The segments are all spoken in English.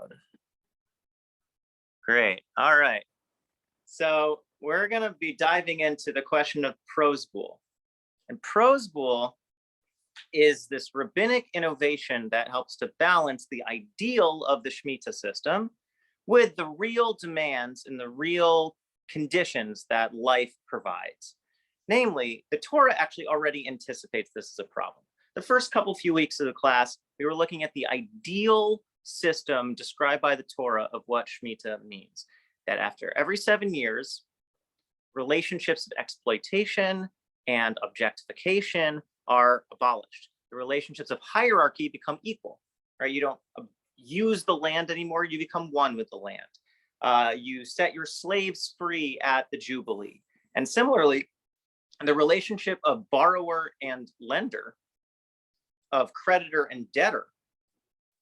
mode. Great. All right. So we're going to be diving into the question of Prozbul. And Prozbul is this rabbinic innovation that helps to balance the ideal of the Shemitah system with the real demands and the real conditions that life provides. Namely, the Torah actually already anticipates this as a problem. The first few weeks of the class, we were looking at the ideal system described by the Torah of what Shemitah means. That after every 7 years, relationships of exploitation and objectification are abolished. The relationships of hierarchy become equal, right? You don't use the land anymore, you become one with the land. You set your slaves free at the Jubilee. And similarly, the relationship of borrower and lender, of creditor and debtor,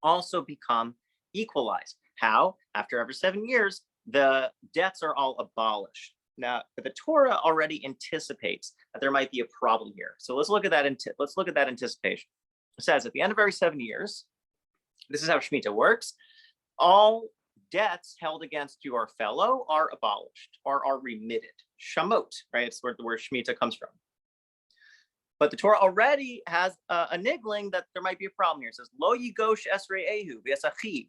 also become equalized. How? After every 7 years, the debts are all abolished. Now, but the Torah already anticipates that there might be a problem here. So let's look at that. Let's look at that anticipation. It says at the end of every 7 years, this is how Shemitah works. All debts held against your fellow are abolished or are remitted. Shamot, right? It's where the word Shemitah comes from. But the Torah already has a niggling that there might be a problem here. It says, Lo yigosh esrei ehu v'esachiv,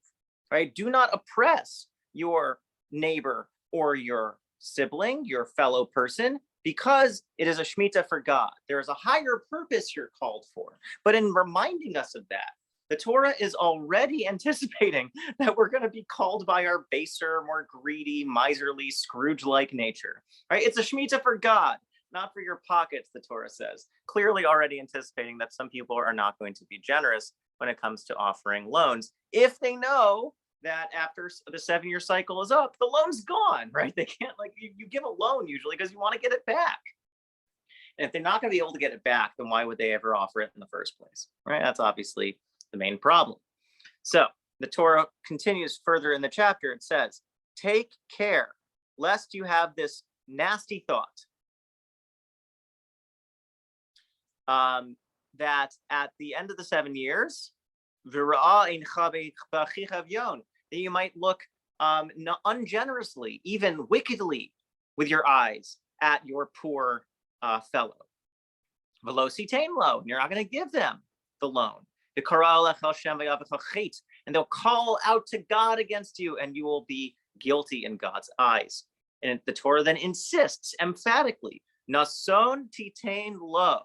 right? Do not oppress your neighbor or your sibling, your fellow person, because it is a Shemitah for God. There is a higher purpose you're called for. But in reminding us of that, the Torah is already anticipating that we're going to be called by our baser, more greedy, miserly, Scrooge-like nature, right? It's a Shemitah for God, not for your pockets, the Torah says, clearly already anticipating that some people are not going to be generous when it comes to offering loans, if they know that after the 7-year cycle is up, the loan's gone, right? They can't, like, you give a loan usually because you want to get it back. And if they're not going to be able to get it back, then why would they ever offer it in the first place, right? That's obviously the main problem. So the Torah continues further in the chapter. It says, take care lest you have this nasty thought that at the end of the 7 years, that you might look ungenerously, even wickedly with your eyes at your poor fellow. V'lo sitain lo, you're not going to give them the loan. And they'll call out to God against you, and you will be guilty in God's eyes. And the Torah then insists emphatically, nason titain lo,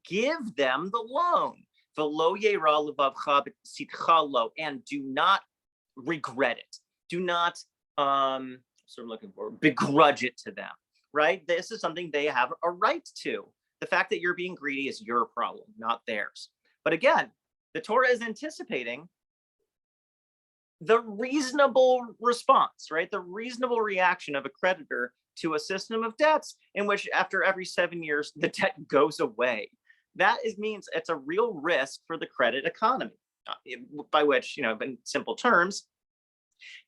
give them the loan. And do not regret it. Do not, begrudge it to them, right? This is something they have a right to. The fact that you're being greedy is your problem, not theirs. But again, the Torah is anticipating the reasonable response, right? The reasonable reaction of a creditor to a system of debts in which after every 7 years, the debt goes away. That means it's a real risk for the credit economy, by which, in simple terms,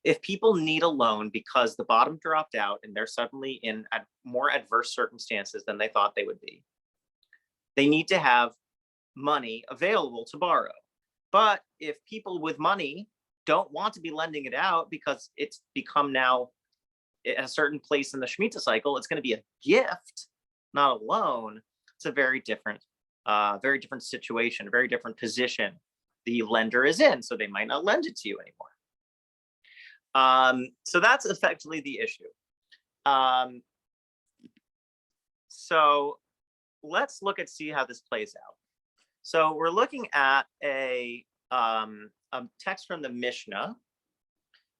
if people need a loan because the bottom dropped out and they're suddenly in more adverse circumstances than they thought they would be, they need to have money available to borrow. But if people with money don't want to be lending it out because it's become now at a certain place in the Shemitah cycle, it's going to be a gift, not a loan. It's a very different situation, a very different position the lender is in, so they might not lend it to you anymore. So that's effectively the issue. So let's see how this plays out. So we're looking at a text from the Mishnah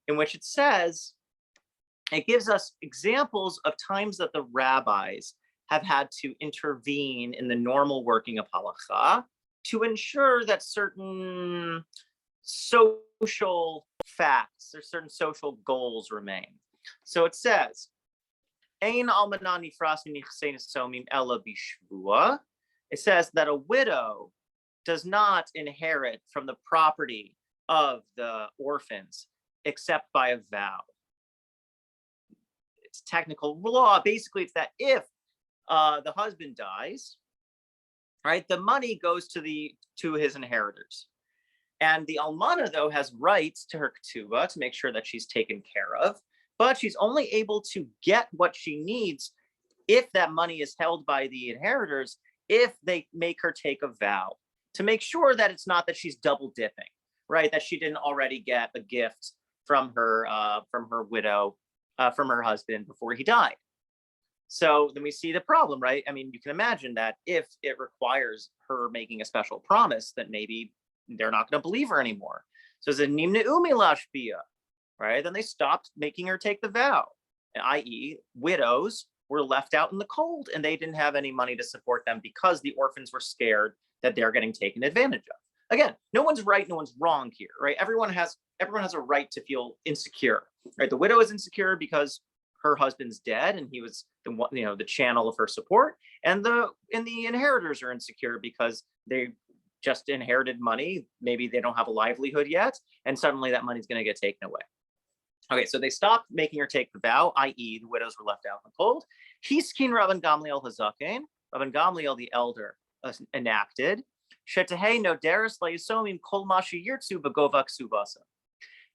in which it says, it gives us examples of times that the rabbis have had to intervene in the normal working of halakha to ensure that certain social facts or certain social goals remain. So it says, Ein almana nifras minichsei nesomim ela bishvua. It says that a widow does not inherit from the property of the orphans except by a vow. It's technical law. Basically, it's that if the husband dies, right, the money goes to his inheritors. And the almana, though, has rights to her ketubah to make sure that she's taken care of, but she's only able to get what she needs if that money is held by the inheritors, if they make her take a vow to make sure that it's not that she's double dipping, right? That she didn't already get a gift from her widow, from her husband before he died. So then we see the problem, right? I mean, you can imagine that if it requires her making a special promise, that maybe they're not going to believe her anymore. So it's a nimna umi lashbia, right? Then they stopped making her take the vow, i.e., widows were left out in the cold and they didn't have any money to support them because the orphans were scared that they're getting taken advantage of. Again, no one's right, no one's wrong here, right? Everyone has a right to feel insecure, right? The widow is insecure because her husband's dead and he was the channel of her support, and the inheritors are insecure because they just inherited money. Maybe they don't have a livelihood yet, and suddenly that money's going to get taken away. Okay, so they stopped making her take the vow, i.e., the widows were left out in the cold. Hiskin Rabban Gamliel Hazaken, Rabban Gamliel the elder, enacted. Shetahei no deris layisomim kol mashi yirtzu begova ksubasa.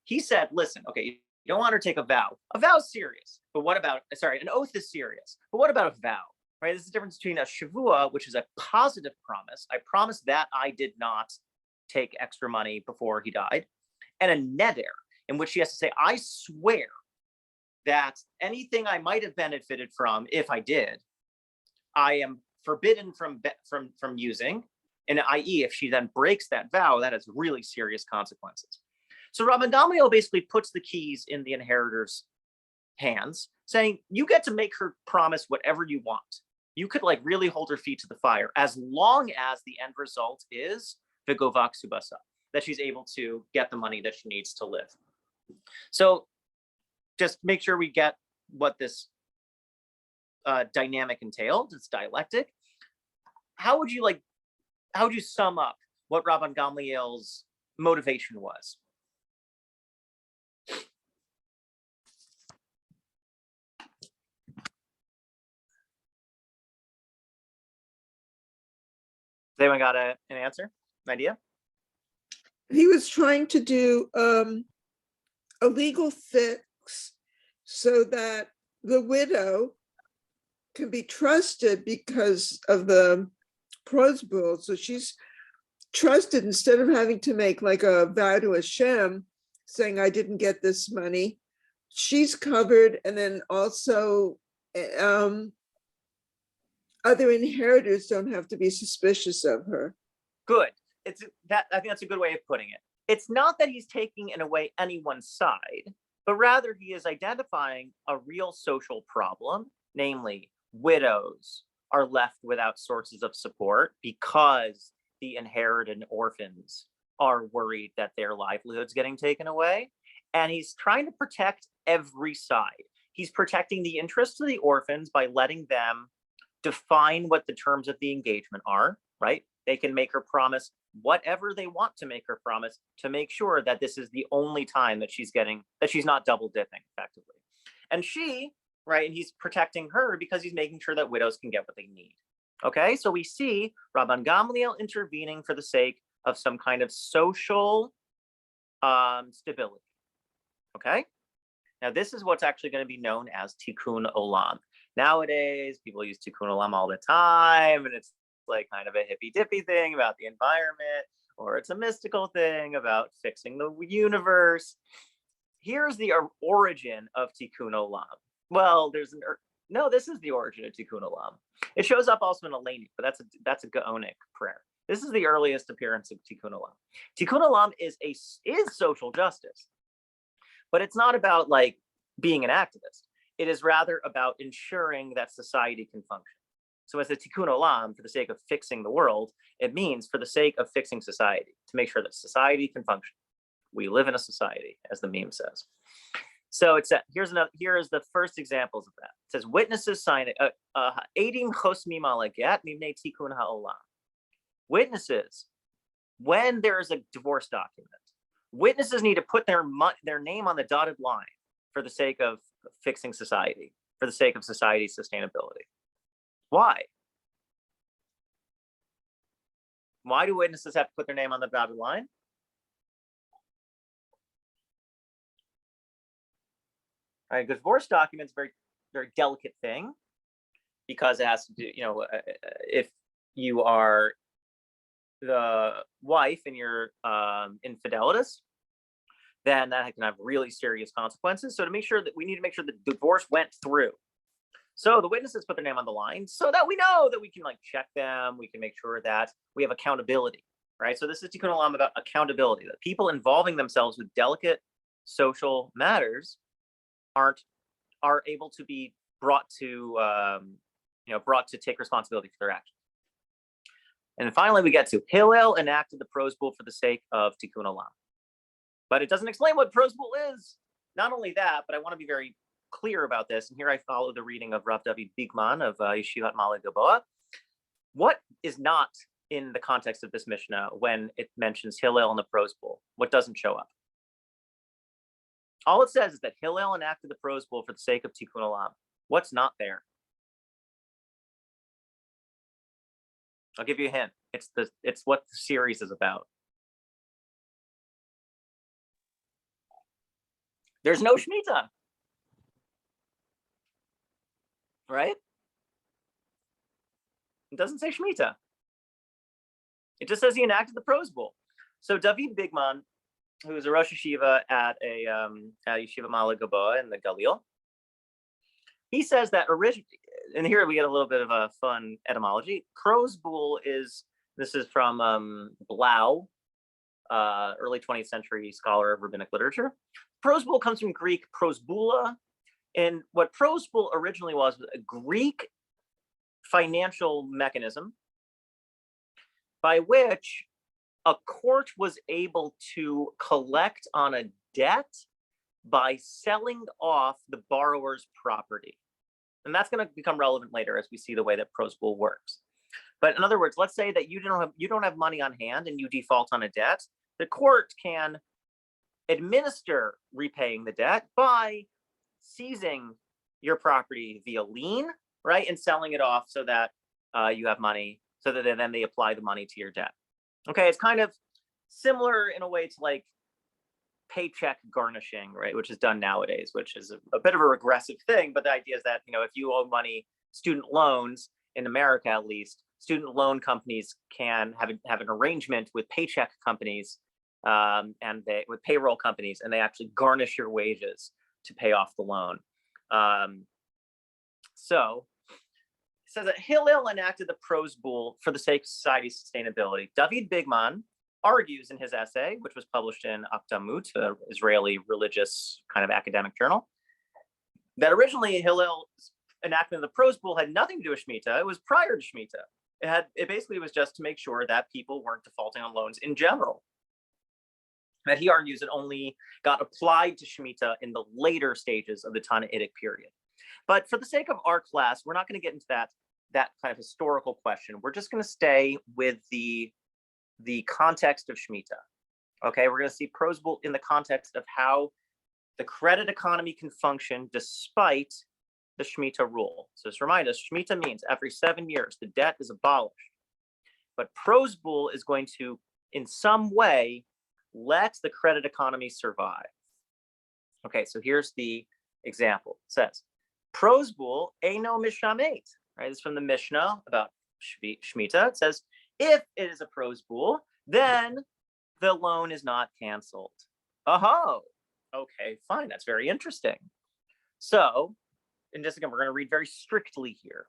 He said, listen, okay, you don't want her to take a vow. A vow is serious, but what about, an oath is serious, but what about a vow, right? There's a difference between a shavua, which is a positive promise. I promised that I did not take extra money before he died, and a neder, in which he has to say, I swear that anything I might have benefited from, if I did, I am forbidden from using, and i.e., if she then breaks that vow, that has really serious consequences. So Rabban Gamliel basically puts the keys in the inheritor's hands, saying, you get to make her promise whatever you want. You could really hold her feet to the fire, as long as the end result is v'govak subasa, that she's able to get the money that she needs to live. So just make sure we get what this dynamic entailed. It's dialectic. How would you sum up what Rabban Gamliel's motivation was? Has anyone got an answer, an idea? He was trying to do a legal fix so that the widow can be trusted because of the Prozbul. So she's trusted instead of having to make a vow to Hashem saying, I didn't get this money. She's covered, and then also other inheritors don't have to be suspicious of her. Good. I think that's a good way of putting it. It's not that he's taking in away anyone's side, but rather he is identifying a real social problem, namely widows are left without sources of support because the inherited orphans are worried that their livelihood's getting taken away. And he's trying to protect every side. He's protecting the interests of the orphans by letting them define what the terms of the engagement are, right? They can make her promise whatever they want to make her promise to make sure that this is the only time that she's not double dipping effectively. And she, right, and he's protecting her because he's making sure that widows can get what they need. Okay, so we see Rabban Gamliel intervening for the sake of some kind of social stability. Okay, now this is what's actually going to be known as Tikkun Olam. Nowadays, people use Tikkun Olam all the time, and it's kind of a hippy-dippy thing about the environment, or it's a mystical thing about fixing the universe. Here's the origin of Tikkun Olam. Well, this is the origin of Tikkun Olam. It shows up also in Eleni, but that's a Gaonic prayer. This is the earliest appearance of Tikkun Olam. Tikkun Olam is social justice, but it's not about being an activist. It is rather about ensuring that society can function. So as the Tikkun Olam, for the sake of fixing the world, it means for the sake of fixing society, to make sure that society can function. We live in a society, as the meme says. So here is the first examples of that. It says witnesses sign Eidim chosmim ala get mimnei Tikkun haolam. Witnesses, when there is a divorce document, witnesses need to put their name on the dotted line for the sake of fixing society, for the sake of society's sustainability. Why? Why do witnesses have to put their name on the dotted line? Right? Divorce documents very, very delicate thing because it has to do, if you are the wife and you're infidelitas, then that can have really serious consequences. So to make sure that we need to make sure the divorce went through. So the witnesses put their name on the line so that we know that we can check them. We can make sure that we have accountability, right? So this is Tikkun Olam about accountability, that people involving themselves with delicate social matters are able to be brought to take responsibility for their actions. And then finally, we get to Hillel enacted the Prozbul for the sake of Tikkun Olam. But it doesn't explain what Prozbul is. Not only that, but I want to be very clear about this. And here I follow the reading of Rav David Bigman of Yeshivat Ma'ale Gilboa. What is not in the context of this Mishnah when it mentions Hillel and the Prozbul? What doesn't show up? All it says is that Hillel enacted the Prozbul for the sake of Tikkun Olam. What's not there? I'll give you a hint. It's what the series is about. There's no Shemitah, right? It doesn't say Shemitah. It just says he enacted the Prozbul. So David Bigman, who is a Rosh Yeshiva at Yeshiva Ma'ale Gilboa in the Galil, he says that originally, and here we get a little bit of a fun etymology. Prozbul this is from Blau, early 20th century scholar of rabbinic literature. Prozbul comes from Greek prosbula, and what Prozbul originally was a Greek financial mechanism by which a court was able to collect on a debt by selling off the borrower's property. And that's going to become relevant later as we see the way that Prozbul works. But in other words, let's say that you don't have money on hand and you default on a debt. The court can administer repaying the debt by seizing your property via lien, right, and selling it off so that you have money, so that then they apply the money to your debt. Okay, it's kind of similar in a way to paycheck garnishing, right, which is done nowadays, which is a bit of a regressive thing. But the idea is that if you owe money, student loans in America at least, student loan companies can have an arrangement with paycheck companies with payroll companies, and they actually garnish your wages to pay off the loan. So it says that Hillel enacted the Prozbul for the sake of society's sustainability. David Bigman argues in his essay, which was published in Akdamut, an Israeli religious kind of academic journal, that originally Hillel's enactment of the Prozbul had nothing to do with Shemitah. It was prior to Shemitah. It basically was just to make sure that people weren't defaulting on loans in general. That he argues it only got applied to Shemitah in the later stages of the Tannaitic period. But for the sake of our class, we're not going to get into that kind of historical question. We're just going to stay with the context of Shemitah. Okay, we're going to see Prozbul in the context of how the credit economy can function despite the Shemitah rule. So just remind us, Shemitah means every 7 years the debt is abolished. But Prozbul is going to, in some way, let the credit economy survive. Okay, so here's the example. It says, Prozbul eino mishamet. Right, this is from the Mishnah about Shemitah. It says, if it is a Prozbul, then the loan is not canceled. Oh, okay, fine. That's very interesting. So, and just again, we're going to read very strictly here.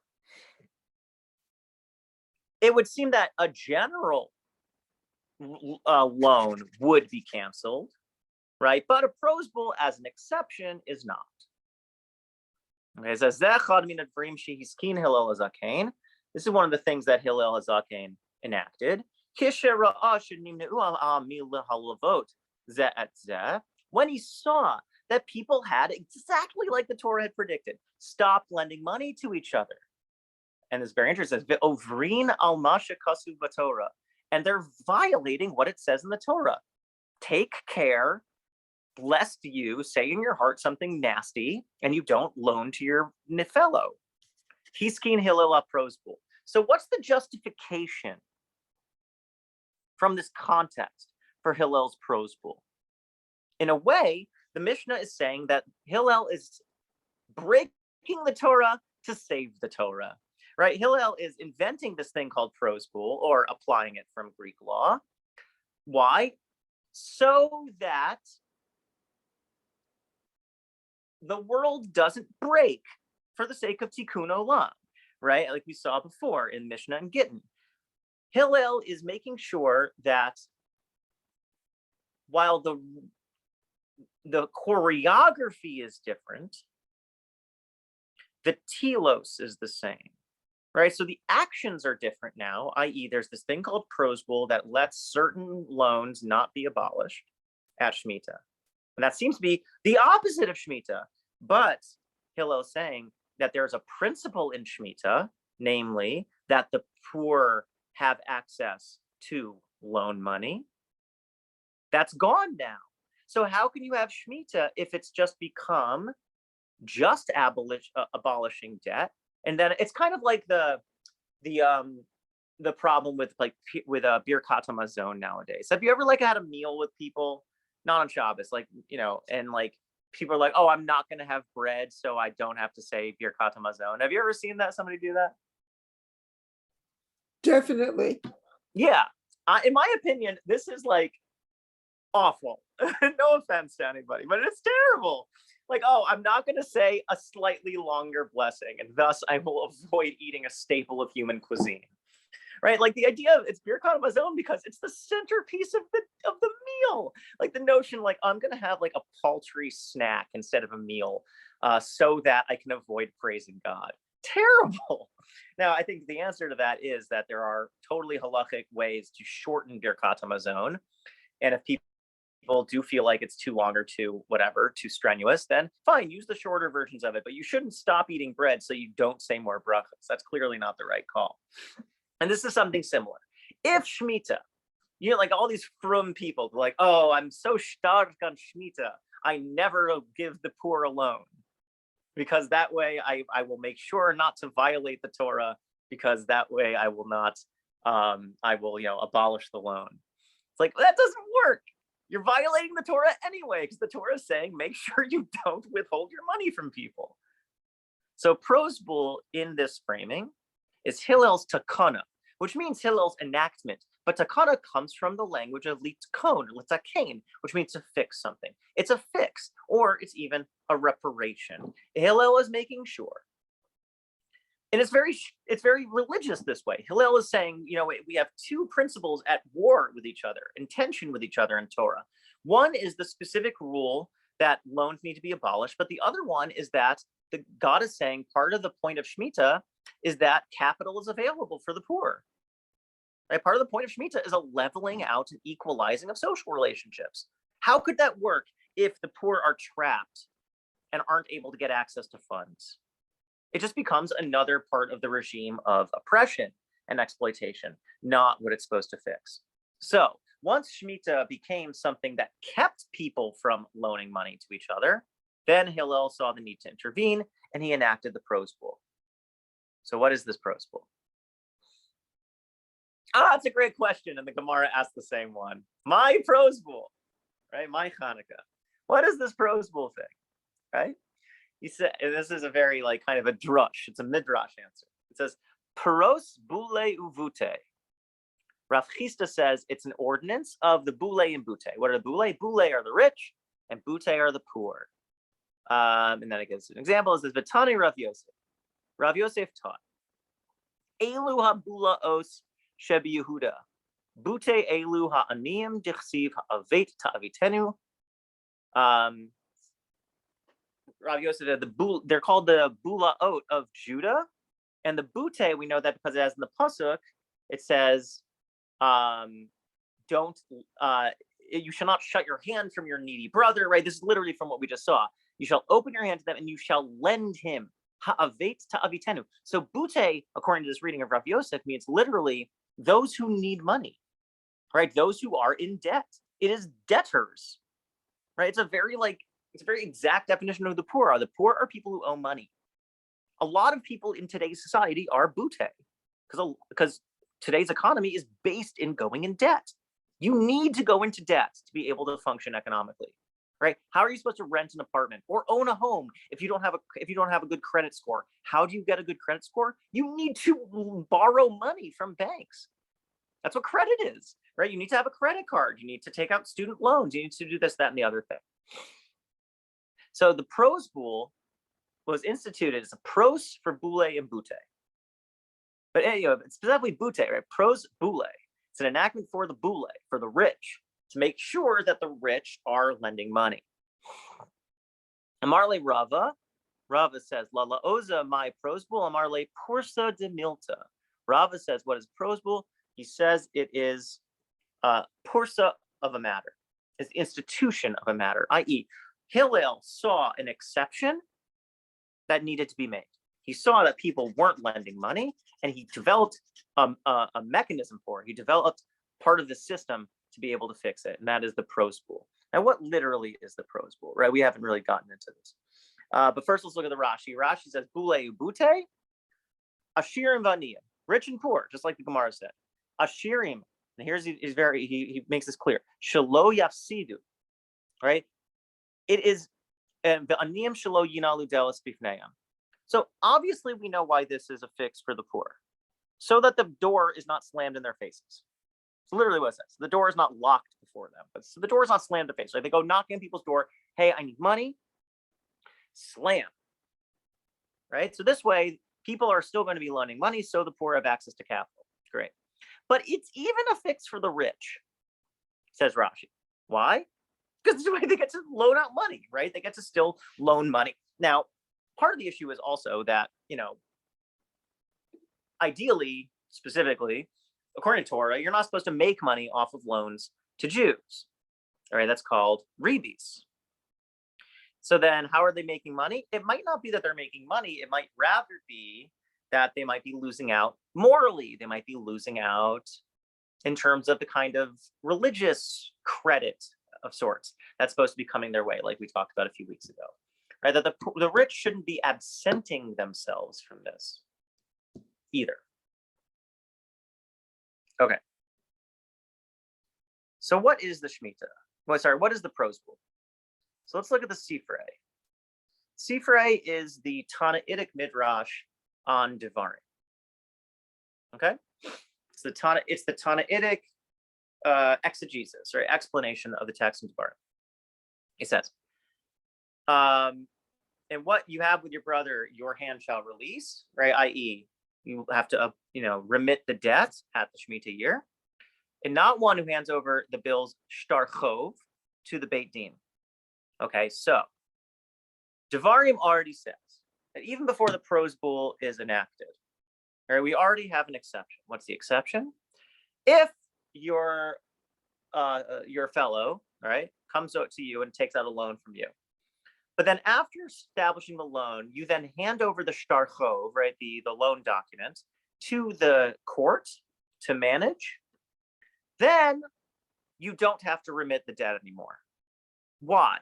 It would seem that a general loan would be canceled, right? But a Prozbul, as an exception, is not. Okay, it says, this is one of the things that Hillel HaZaken enacted. When he saw that people had, exactly like the Torah had predicted, stopped lending money to each other. And it's very interesting. It says, and they're violating what it says in the Torah. Take care, lest you say in your heart something nasty and you don't loan to your fellow. Hiskin Hillel Prozbul. So what's the justification from this context for Hillel's Prozbul? In a way, the Mishnah is saying that Hillel is breaking the Torah to save the Torah, right? Hillel is inventing this thing called Prozbul, or applying it from Greek law. Why? So that the world doesn't break for the sake of Tikkun Olam, right? Like we saw before in Mishnah and Gittin. Hillel is making sure that while the choreography is different, the telos is the same, right? So the actions are different now, i.e. there's this thing called Prozbul that lets certain loans not be abolished at Shemitah. And that seems to be the opposite of Shemitah. But Hillel is saying that there's a principle in Shemitah, namely that the poor have access to loan money. That's gone now. So how can you have Shemitah if it's just become just abolishing debt? And then it's kind of like the problem with Birkat Hamazon nowadays. Have you ever like had a meal with people, not on Shabbos, like, you know, and like people are like, oh, I'm not going to have bread, so I don't have to say Birkat Hamazon. Have you ever seen that? Somebody do that? Definitely. Yeah. In my opinion, this is like awful. No offense to anybody, but it's terrible. Like, oh, I'm not going to say a slightly longer blessing, and thus I will avoid eating a staple of human cuisine. Right? Like the idea of it's Birkat Hamazon because it's the centerpiece of the meal. Like the notion, like I'm going to have like a paltry snack instead of a meal, so that I can avoid praising God. Terrible. Now, I think the answer to that is that there are totally halachic ways to shorten Birkat Hamazon, and if people do feel like it's too long or too strenuous, then fine, use the shorter versions of it. But you shouldn't stop eating bread so you don't say more brachas. That's clearly not the right call. And this is something similar. If Shemitah, you know, like all these frum people, like, oh, I'm so stark on Shemitah, I never give the poor a loan, because that way I will make sure not to violate the Torah, because that way I will not, I will, you know, abolish the loan. It's like, that doesn't work. You're violating the Torah anyway, because the Torah is saying, make sure you don't withhold your money from people. So Prozbul in this framing is Hillel's takana, which means Hillel's enactment. But takana comes from the language of litkon, litzakein, which means to fix something. It's a fix, or it's even a reparation. Hillel is making sure. And it's very religious this way. Hillel is saying, you know, we have two principles at war with each other, in tension with each other in Torah. One is the specific rule that loans need to be abolished, but the other one is that God is saying part of the point of Shemitah is that capital is available for the poor. Right? Part of the point of Shemitah is a leveling out and equalizing of social relationships. How could that work if the poor are trapped and aren't able to get access to funds? It just becomes another part of the regime of oppression and exploitation, not what it's supposed to fix. So once Shemitah became something that kept people from loaning money to each other, then Hillel saw the need to intervene, and he enacted the Prozbul. So what is this Prozbul? That's a great question, and the Gemara asked the same one. My Prozbul, right? My Hanukkah. What is this Prozbul thing, right? He said, this is a very like kind of a drush. It's a midrash answer. It says, Paros bule uvute. Rav Chisda says it's an ordinance of the bule and bute. What are the bule? Bule are the rich, and bute are the poor. And then it gives an example. It says, V'tani Rav Yosef. Rav Yosef taught, Elu ha-bula os shebi Yehuda. Bute elu ha-aniyim dichsiv ha-avet ta'avitenu. Rav Yosef, they're called the bula ot of Judah. And the bute, we know that because it has in the pasuk, it says, you shall not shut your hand from your needy brother, right? This is literally from what we just saw. You shall open your hand to them and you shall lend him. Ha'avet ta'avitenu. So bute, according to this reading of Rav Yosef, means literally those who need money, right? Those who are in debt. It is debtors, right? It's a very exact definition of the poor are. The poor are people who owe money. A lot of people in today's society are bute because today's economy is based in going in debt. You need to go into debt to be able to function economically, right? How are you supposed to rent an apartment or own a home if you don't have a good credit score? How do you get a good credit score? You need to borrow money from banks. That's what credit is, right? You need to have a credit card. You need to take out student loans. You need to do this, that, and the other thing. So the Prozbul was instituted as a pros for boule and bute. But it's specifically bute, right? Prozbul. It's an enactment for the boule, for the rich, to make sure that the rich are lending money. Amarle Rava says, La laoza my Prozbul, amarle pursa de milta. Rava says, what is Prozbul? He says it is pursa of a matter, is the institution of a matter, i.e., Hillel saw an exception that needed to be made. He saw that people weren't lending money, and he developed a mechanism for it. He developed part of the system to be able to fix it, and that is the Prozbul. Now, what literally is the Prozbul, right? We haven't really gotten into this. But first, let's look at the Rashi. Rashi says, Boule ubute, ashirim vaniyim, rich and poor, just like the Gemara said. Ashirim, and here's he makes this clear. Shelo yafsidu, right? It is aniyim shelo yinalu delas bifneim. So obviously we know why this is a fix for the poor, so that the door is not slammed in their faces. It's literally what it says. The door is not locked before them, but so the door is not slammed in the face. Right? They go knock on people's door. Hey, I need money. Slam. Right. So this way, people are still going to be loaning money, so the poor have access to capital. Great. But it's even a fix for the rich, says Rashi. Why? Because this way they get to loan out money, right? They get to still loan money. Now, part of the issue is also that, ideally, specifically, according to Torah, you're not supposed to make money off of loans to Jews. All right, that's called rebis. So then how are they making money? It might not be that they're making money. It might rather be that they might be losing out morally. They might be losing out in terms of the kind of religious credit of sorts that's supposed to be coming their way, like we talked about a few weeks ago. Right? That the rich shouldn't be absenting themselves from this either. Okay. So what is the Shemitah? What is the Prozbul? So let's look at the Sifrei. Sifrei is the Tanaitic midrash on Devarim. Okay, it's the Tanaitic exegesis, right? Explanation of the text in Devarim. It says, and what you have with your brother, your hand shall release, right? I.e., you have to, remit the debt at the Shemitah year, and not one who hands over the bills shtar chov to the Beit Din. Okay, so Devarim already says that even before the Prozbul is enacted, right, we already have an exception. What's the exception? If your fellow, right, comes out to you and takes out a loan from you, but then after establishing the loan, you then hand over the shtar chov, right, the loan document, to the court to manage, then you don't have to remit the debt anymore. Why?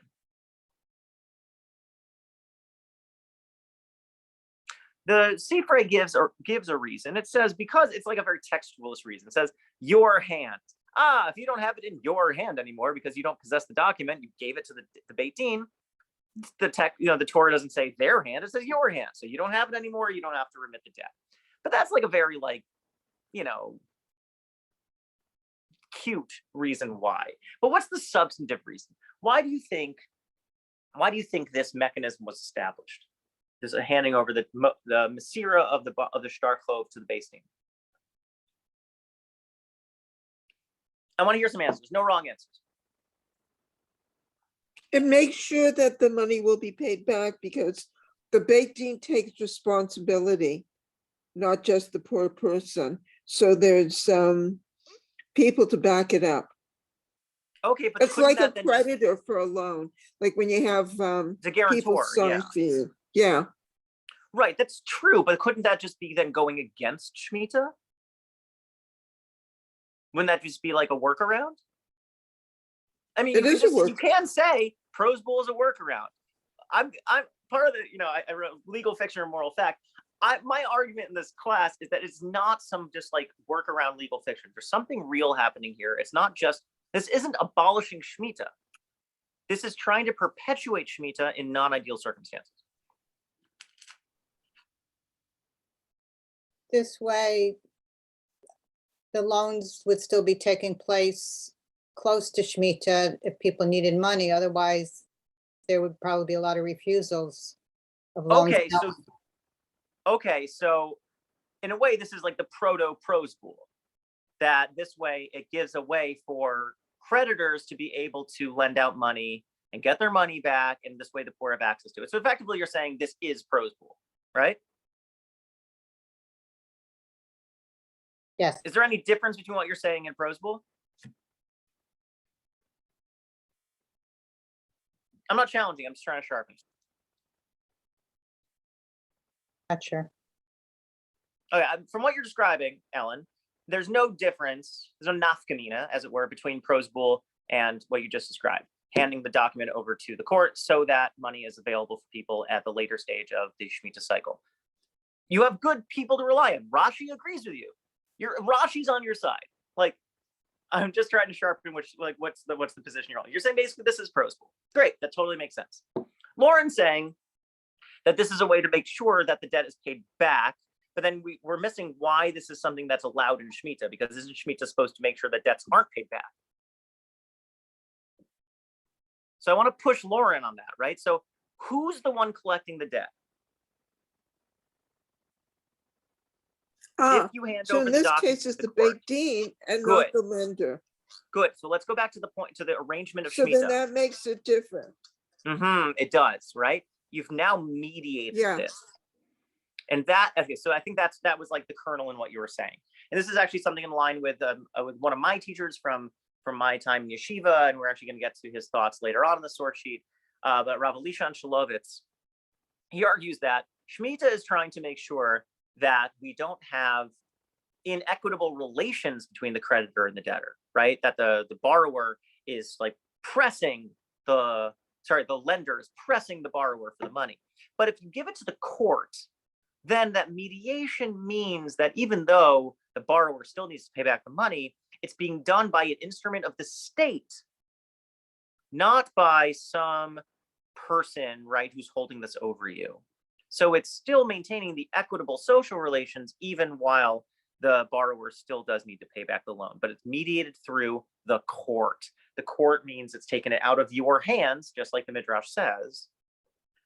The Sifrei gives a reason. It says, because it's like a very textualist reason. It says, your hand. If you don't have it in your hand anymore because you don't possess the document, you gave it to the Beit Din, the Torah doesn't say their hand, it says your hand. So you don't have it anymore, you don't have to remit the debt. But that's like a very cute reason why. But what's the substantive reason? Why do you think this mechanism was established? There's a handing over the Masira of the shtar chov to the Beit Din. I want to hear some answers. No wrong answers. It makes sure that the money will be paid back because the Beit Din takes responsibility, not just the poor person. So there's people to back it up. Okay, but it's like a creditor for a loan, like when you have the guarantor, people sign for you. Yeah. Right, that's true, but couldn't that just be then going against Shemitah? Wouldn't that just be like a workaround? I mean, you can say Prozbul is a workaround. I'm part of the, I wrote legal fiction or moral fact. My argument in this class is that it's not some just like workaround legal fiction. There's something real happening here. It's not just, this isn't abolishing Shemitah. This is trying to perpetuate Shemitah in non-ideal circumstances. This way, the loans would still be taking place close to Shemitah if people needed money. Otherwise, there would probably be a lot of refusals of loans. Okay, so in a way, this is like the proto-Prozbul, that this way it gives a way for creditors to be able to lend out money and get their money back, and this way the poor have access to it. So effectively, you're saying this is Prozbul, right? Yes. Is there any difference between what you're saying and Prozbul? I'm not challenging, I'm just trying to sharpen. Not sure. Okay, from what you're describing, Ellen, there's no difference, there's no nafkamina, as it were, between Prozbul and what you just described, handing the document over to the court so that money is available for people at the later stage of the Shemitah cycle. You have good people to rely on. Rashi agrees with you. Rashi's on your side. Like, I'm just trying to sharpen what's the position you're on. You're saying basically this is Prozbul. Great, that totally makes sense. Lauren's saying that this is a way to make sure that the debt is paid back, but then we're missing why this is something that's allowed in Shemitah, because isn't Shemitah supposed to make sure that debts aren't paid back? So I want to push Lauren on that, right? So who's the one collecting the debt? If you hand so over in the this document case, to it's the the court. Beit Din and Good. not the lender. Good. So let's go back to the arrangement of So Shemitah. then that makes it different. It does, right? You've now mediated this. And that, okay, so I think that was like the kernel in what you were saying. And this is actually something in line with one of my teachers from my time in yeshiva, and we're actually going to get to his thoughts later on in the source sheet. But Rav Elishan Shalovitz, he argues that Shemitah is trying to make sure that we don't have inequitable relations between the creditor and the debtor, right? That the borrower is like the lender is pressing the borrower for the money. But if you give it to the court, then that mediation means that even though the borrower still needs to pay back the money, it's being done by an instrument of the state, not by some person, right, who's holding this over you. So it's still maintaining the equitable social relations, even while the borrower still does need to pay back the loan, but it's mediated through the court. The court means it's taken it out of your hands, just like the Midrash says,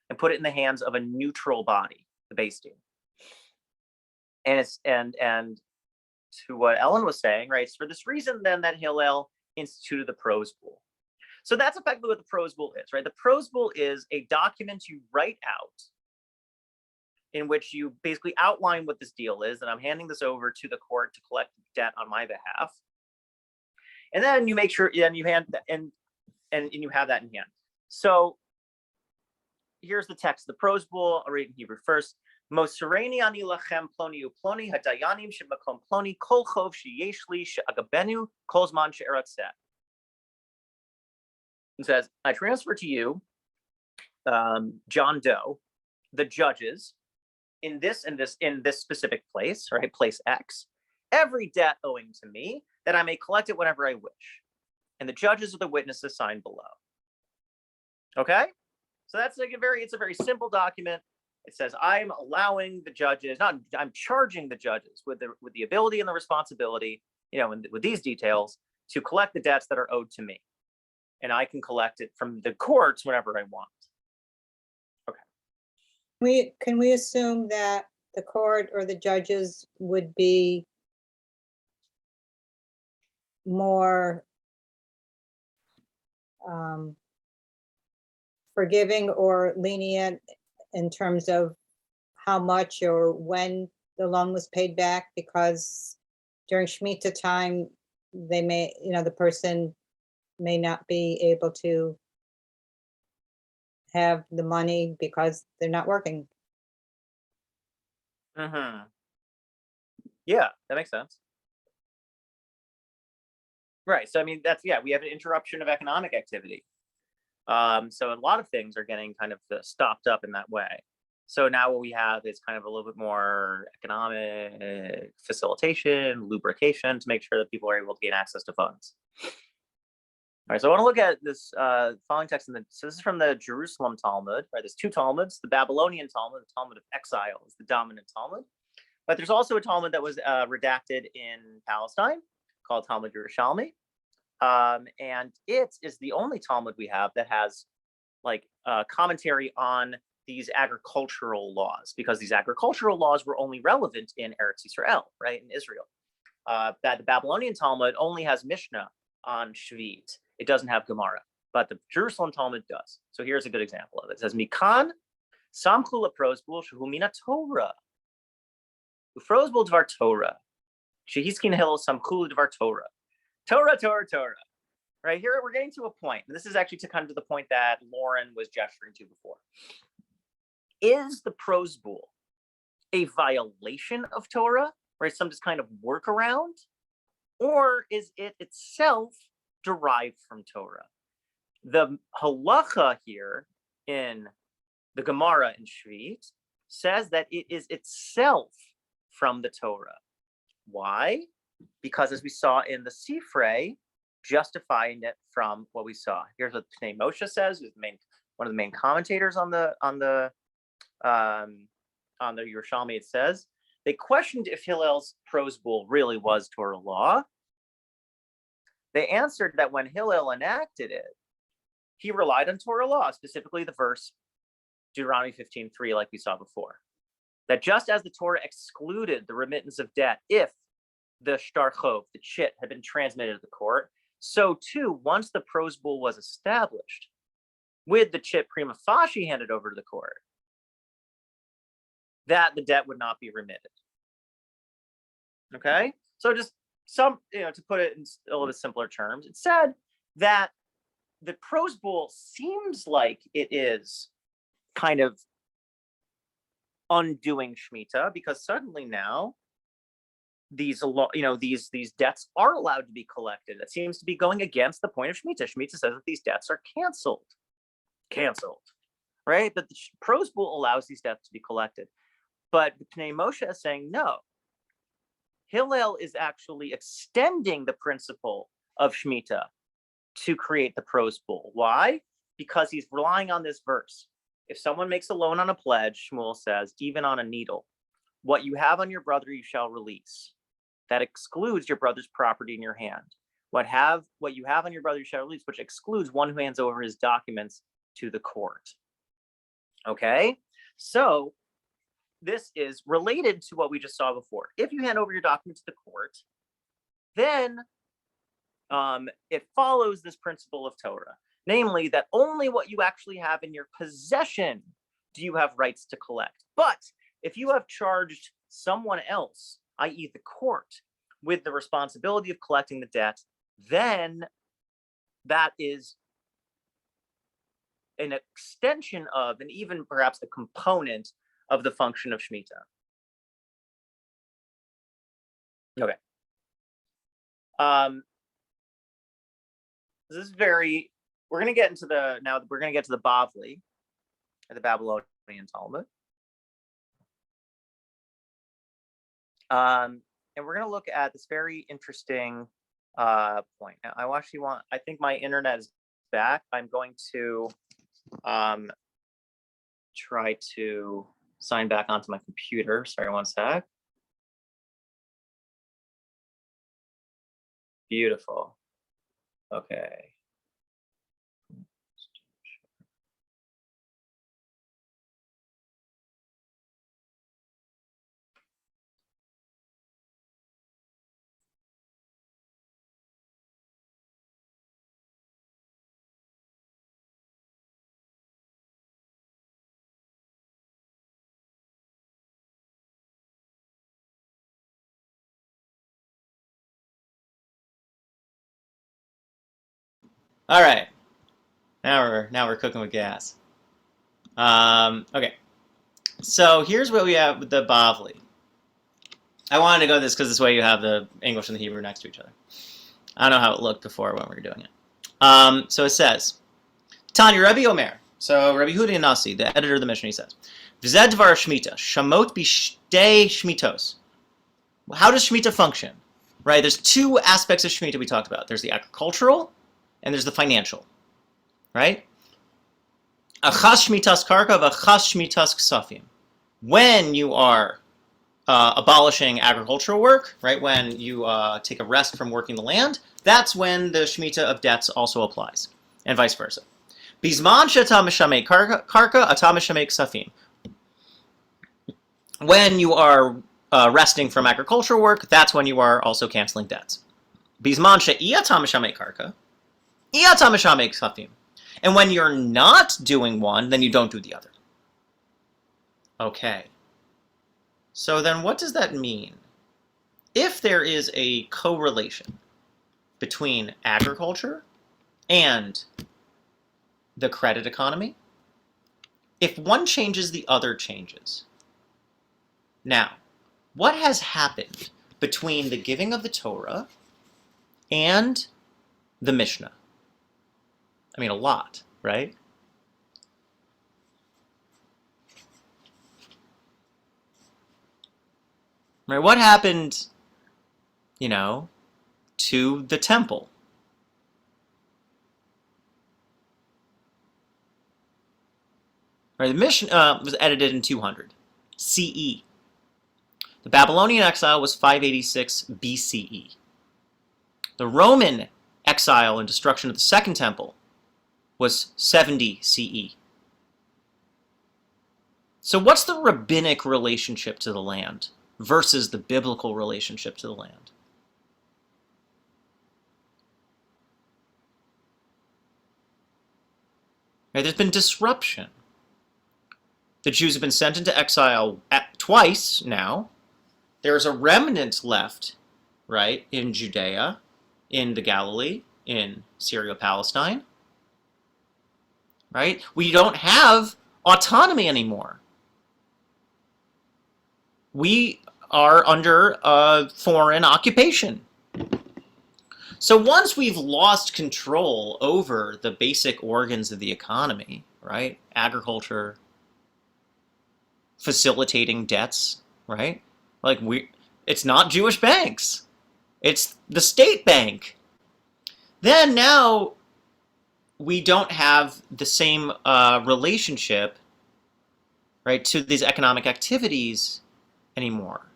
and put it in the hands of a neutral body, the Beis Din. And to what Ellen was saying, right? It's for this reason then that Hillel instituted the Prozbul. So that's effectively what the Prozbul is, right? The Prozbul is a document you write out in which you basically outline what this deal is, and I'm handing this over to the court to collect debt on my behalf. And then you make sure, and you hand and you have that in hand. So here's the text of the Prozbul. I'll read in Hebrew first. Mosereni ani lachem ploni uploni hadayanim shemakom ploni kol chov sheyesh li she'agabenu kol zman she'eratzeh. It says, I transfer to you, John Doe, the judges, in this specific place, right, place X, every debt owing to me, that I may collect it whenever I wish. And the judges are the witnesses signed below. Okay? So that's like it's a very simple document. It says I'm allowing the judges, I'm charging the judges with the ability and the responsibility, with these details, to collect the debts that are owed to me. And I can collect it from the courts whenever I want. Can we assume that the court or the judges would be more forgiving or lenient in terms of how much or when the loan was paid back? Because during Shemitah time, they may, the person may not be able to have the money because they're not working. Yeah, that makes sense. Right. So, I mean, we have an interruption of economic activity. So a lot of things are getting kind of stopped up in that way. So now what we have is kind of a little bit more economic facilitation, lubrication to make sure that people are able to gain access to funds. right, so I want to look at this following text. So this is from the Jerusalem Talmud, right? There's two Talmuds. The Babylonian Talmud, the Talmud of exile, is the dominant Talmud. But there's also a Talmud that was redacted in Palestine called Talmud Yerushalmi. And it is the only Talmud we have that has like commentary on these agricultural laws, because these agricultural laws were only relevant in Eretz Yisrael, right, in Israel. That the Babylonian Talmud only has Mishnah on Shvit. It doesn't have Gemara, but the Jerusalem Talmud does. So here's a good example of it. It says, Mikan samchu leprozbul shehu mina Torah. Prozbul dvar Torah. Shehiskin Hillel samchu dvar Torah. Torah, Torah, Torah. Right here, we're getting to a point. And this is actually to come to the point that Lauren was gesturing to before. Is the Prozbul a violation of Torah, right? Some just kind of workaround, or is it itself derived from Torah? The halacha here in the Gemara in Shvit says that it is itself from the Torah. Why? Because as we saw in the Sifrei, justifying it from what we saw. Here's what Pnei Moshe says, who's one of the main commentators on the Yerushalmi. It says they questioned if Hillel's Prozbul really was Torah law. They answered that when Hillel enacted it, he relied on Torah law, specifically the verse Deuteronomy 15:3, like we saw before. That just as the Torah excluded the remittance of debt if the shtar chov, the chit, had been transmitted to the court, so too, once the Prozbul was established, with the chit prima facie handed over to the court, that the debt would not be remitted. Okay? So just some, to put it in a little bit simpler terms, it said that the Prozbul seems like it is kind of undoing Shemitah, because suddenly now these debts are allowed to be collected. It seems to be going against the point of Shemitah. Shemitah says that these debts are canceled, right? But the Prozbul allows these debts to be collected. But Pnei Moshe is saying, no, Hillel is actually extending the principle of Shemitah to create the Prozbul. Why? Because he's relying on this verse. If someone makes a loan on a pledge, Shmuel says, even on a needle, what you have on your brother you shall release. That excludes your brother's property in your hand. What you have on your brother you shall release, which excludes one who hands over his documents to the court. Okay? So this is related to what we just saw before. If you hand over your documents to the court, then it follows this principle of Torah, namely that only what you actually have in your possession do you have rights to collect. But if you have charged someone else, i.e. the court, with the responsibility of collecting the debt, then that is an extension of, and even perhaps a component of the function of Shemitah. Okay. This is we're going to get into the Bavli, the Babylonian Talmud. And we're going to look at this very interesting point. Now, I think my internet is back. I'm going to try to sign back onto my computer. Sorry, one sec. Beautiful. Okay. All right. Now we're cooking with gas. Okay. So here's what we have with the Bavli. I wanted to go this because this way you have the English and the Hebrew next to each other. I don't know how it looked before when we were doing it. So it says, Tanya Rebbe Omer. So Rebbe Hudi Nasi, the editor of the Mishnah, he says, V'zed dvar Shemitah, shamot b'shtei shmitos. How does Shemitah function? Right, there's two aspects of Shemitah we talked about. There's the agricultural and there's the financial, right? Achas shmitas karka v'achas shmitas ksafim. When you are abolishing agricultural work, right? When you take a rest from working the land, that's when the Shemitah of debts also applies, and vice versa. Bizman she'ata mishamei karka, ata mishamei ksafim. When you are resting from agricultural work, that's when you are also canceling debts. Bizman she'iyata mishamei karka, iyata mishamei ksafim. And when you're not doing one, then you don't do the other. Okay. So then what does that mean? If there is a correlation between agriculture and the credit economy, if one changes, the other changes. Now, what has happened between the giving of the Torah and the Mishnah? I mean, a lot, right? Right, what happened, to the temple? Right, the Mishnah was edited in 200 CE. The Babylonian exile was 586 BCE. The Roman exile and destruction of the Second Temple was 70 CE. So what's the rabbinic relationship to the land versus the biblical relationship to the land? Right, there's been disruption. The Jews have been sent into exile twice now. There's a remnant left, right, in Judea, in the Galilee, in Syria-Palestine. Right? We don't have autonomy anymore. We are under a foreign occupation. So once we've lost control over the basic organs of the economy, right? Agriculture, facilitating debts, right? It's not Jewish banks. It's the state bank. Then now we don't have the same relationship, right, to these economic activities anymore.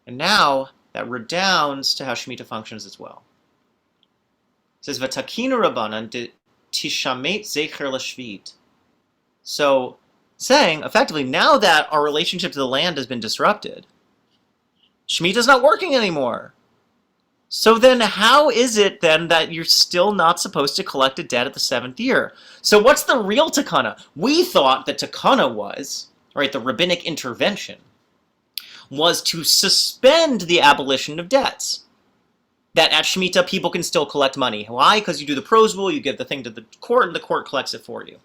And now that redounds to how Shemitah functions as well. It says, V'takinu Rabbanan de tishamet zecher l'shvit. So, saying, effectively, now that our relationship to the land has been disrupted, Shemitah's not working anymore. So then how is it then that you're still not supposed to collect a debt at the 7th year? So what's the real takana? We thought that takana was, right, the rabbinic intervention, was to suspend the abolition of debts. That at Shemitah people can still collect money. Why? Because you do the Prozbul, you give the thing to the court, and the court collects it for you.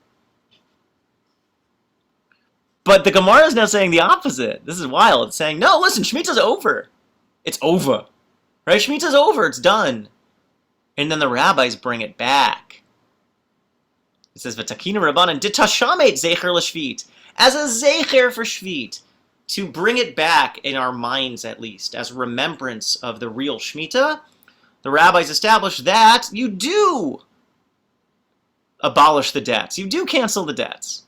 But the Gemara is now saying the opposite. This is wild. It's saying, no, listen, Shemitah's over. It's over. Right? Shemitah's over. It's done. And then the rabbis bring it back. It says, V'takinu Rabbanan ditashamet zecher l'shvit. As a zecher for Shvit. To bring it back in our minds, at least, as remembrance of the real Shemitah, the rabbis established that you do abolish the debts. You do cancel the debts.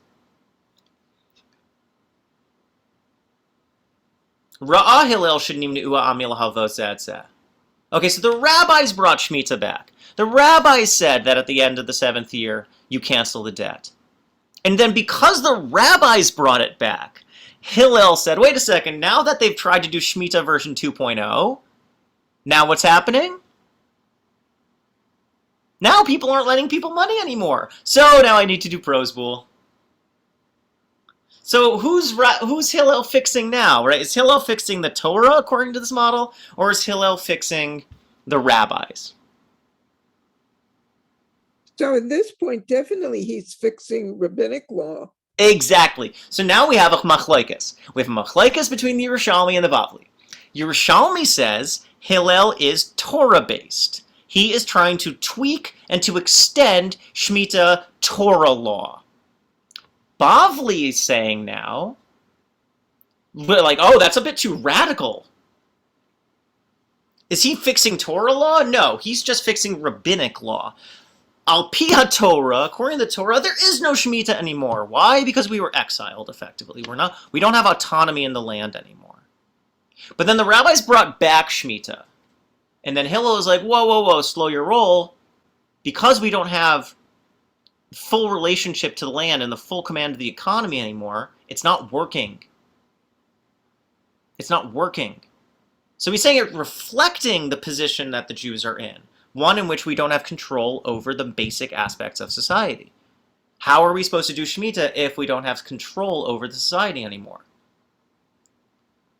Ra'ah Hillel shenimneu ha'amim lahavos zeh. Okay, so the rabbis brought Shemitah back. The rabbis said that at the end of the 7th year, you cancel the debt. And then because the rabbis brought it back, Hillel said, wait a second, now that they've tried to do Shemitah version 2.0, now what's happening? Now people aren't lending people money anymore. So now I need to do Prozbul. So who's Hillel fixing now, right? Is Hillel fixing the Torah according to this model, or is Hillel fixing the rabbis? So at this point, definitely he's fixing rabbinic law. Exactly. So now we have a machlokes. We have a machlokes between the Yerushalmi and the Bavli. Yerushalmi says Hillel is Torah-based. He is trying to tweak and to extend Shemitah Torah law. Bavli is saying now, oh, that's a bit too radical. Is he fixing Torah law? No, he's just fixing rabbinic law. Al pi Torah, according to the Torah, there is no Shemitah anymore. Why? Because we were exiled, effectively. We don't have autonomy in the land anymore. But then the rabbis brought back Shemitah. And then Hillel was like, whoa, whoa, whoa, slow your roll. Because we don't have full relationship to the land and the full command of the economy anymore, it's not working. It's not working. So he's saying it reflecting the position that the Jews are in, one in which we don't have control over the basic aspects of society. How are we supposed to do Shemitah if we don't have control over the society anymore?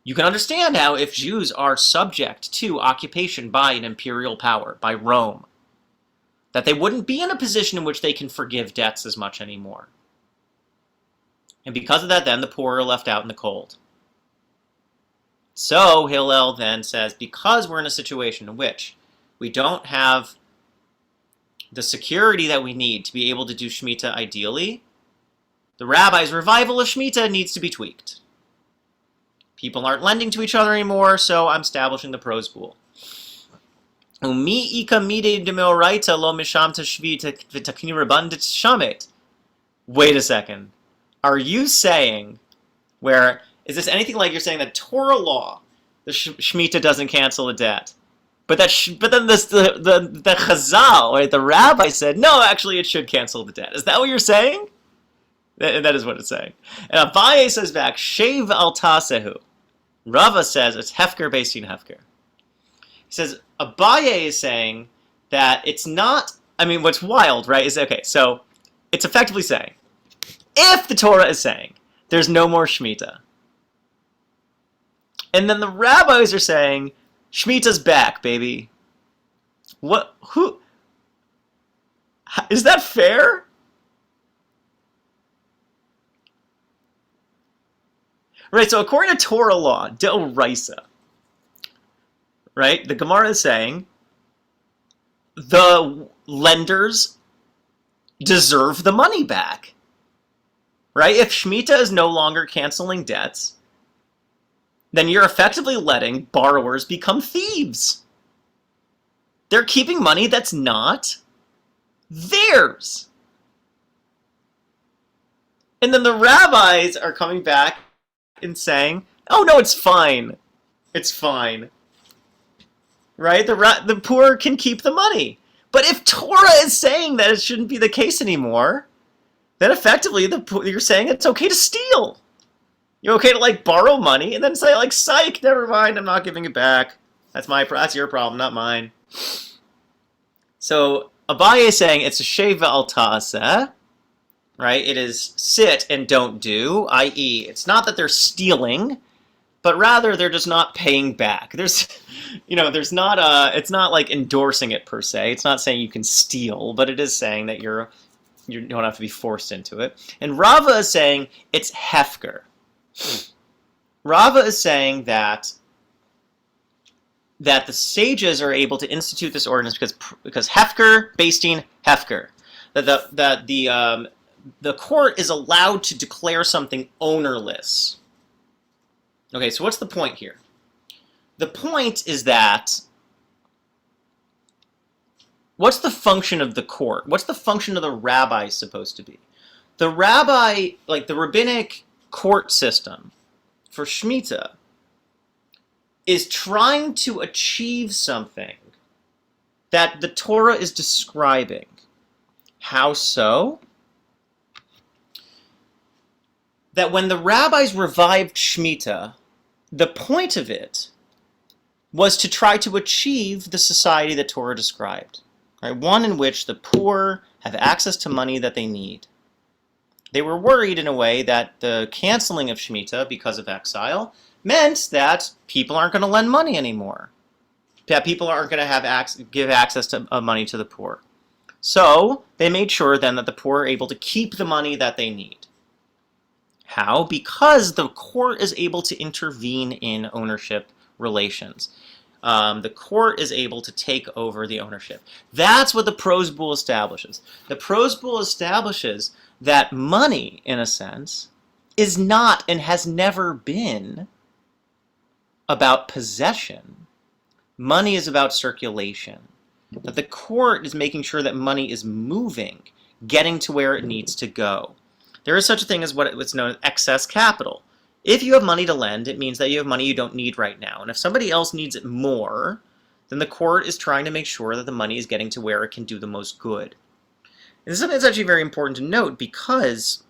You can understand how if Jews are subject to occupation by an imperial power, by Rome, that they wouldn't be in a position in which they can forgive debts as much anymore. And because of that, then the poor are left out in the cold. So Hillel then says, because we're in a situation in which we don't have the security that we need to be able to do Shemitah ideally, the rabbi's revival of Shemitah needs to be tweaked. People aren't lending to each other anymore, so I'm establishing the Prozbul. Wait a second. Are you saying, is this anything like you're saying that Torah law, the Shemitah doesn't cancel a debt? But then the Chazal, right, the rabbi said, no, actually it should cancel the debt. Is that what you're saying? That is what it's saying. And Abaye says back, Shev al tasehu. Rava says it's hefker beisin hefker. He says Abaye is saying that it's not, what's wild, right, is, okay, so it's effectively saying, if the Torah is saying there's no more Shemitah, and then the rabbis are saying, Shemitah's back, baby. Is that fair? Right, so according to Torah law, D'Oraisa, right, the Gemara is saying the lenders deserve the money back. Right? If Shemitah is no longer canceling debts, then you're effectively letting borrowers become thieves. They're keeping money that's not theirs. And then the rabbis are coming back and saying, oh no, it's fine. It's fine. Right? The poor can keep the money. But if Torah is saying that it shouldn't be the case anymore, then effectively you're saying it's okay to steal. You're okay to borrow money and then say psych, never mind, I'm not giving it back. That's your problem, not mine. So Abaye is saying it's a sheva al ta'aseh, right? It is sit and don't do, i.e., it's not that they're stealing, but rather they're just not paying back. It's not endorsing it per se. It's not saying you can steal, but it is saying that you don't have to be forced into it. And Rava is saying it's hefker. Rava is saying that the sages are able to institute this ordinance because hefker, basting, hefker. That the court is allowed to declare something ownerless. Okay, so what's the point here? The point is that what's the function of the court? What's the function of the rabbi supposed to be? The rabbi, the rabbinic court system for Shemitah, is trying to achieve something that the Torah is describing. How so? That when the rabbis revived Shemitah, the point of it was to try to achieve the society that Torah described. Right? One in which the poor have access to money that they need. They were worried in a way that the canceling of Shemitah because of exile meant that people aren't going to lend money anymore. That people aren't going to give access to money to the poor. So they made sure then that the poor are able to keep the money that they need. How? Because the court is able to intervene in ownership relations. The court is able to take over the ownership. That's what the Prozbul establishes. The Prozbul establishes that money, in a sense, is not and has never been about possession. Money is about circulation. that the court is making sure that money is moving, getting to where it needs to go. There is such a thing as what's known as excess capital. If you have money to lend, it means that you have money you don't need right now. And if somebody else needs it more, then the court is trying to make sure that the money is getting to where it can do the most good. And this is something that's actually very important to note because,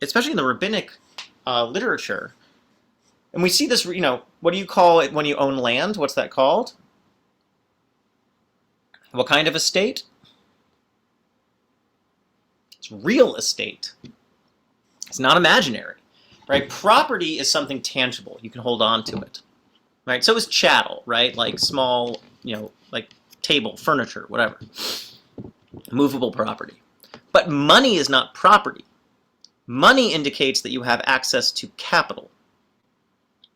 especially in the rabbinic literature, and we see this, what do you call it when you own land? What's that called? What kind of estate? It's real estate. It's not imaginary, right? Property is something tangible. You can hold on to it, right? So is chattel, right? Like small, like table, furniture, whatever. Movable property. But money is not property. Money indicates that you have access to capital,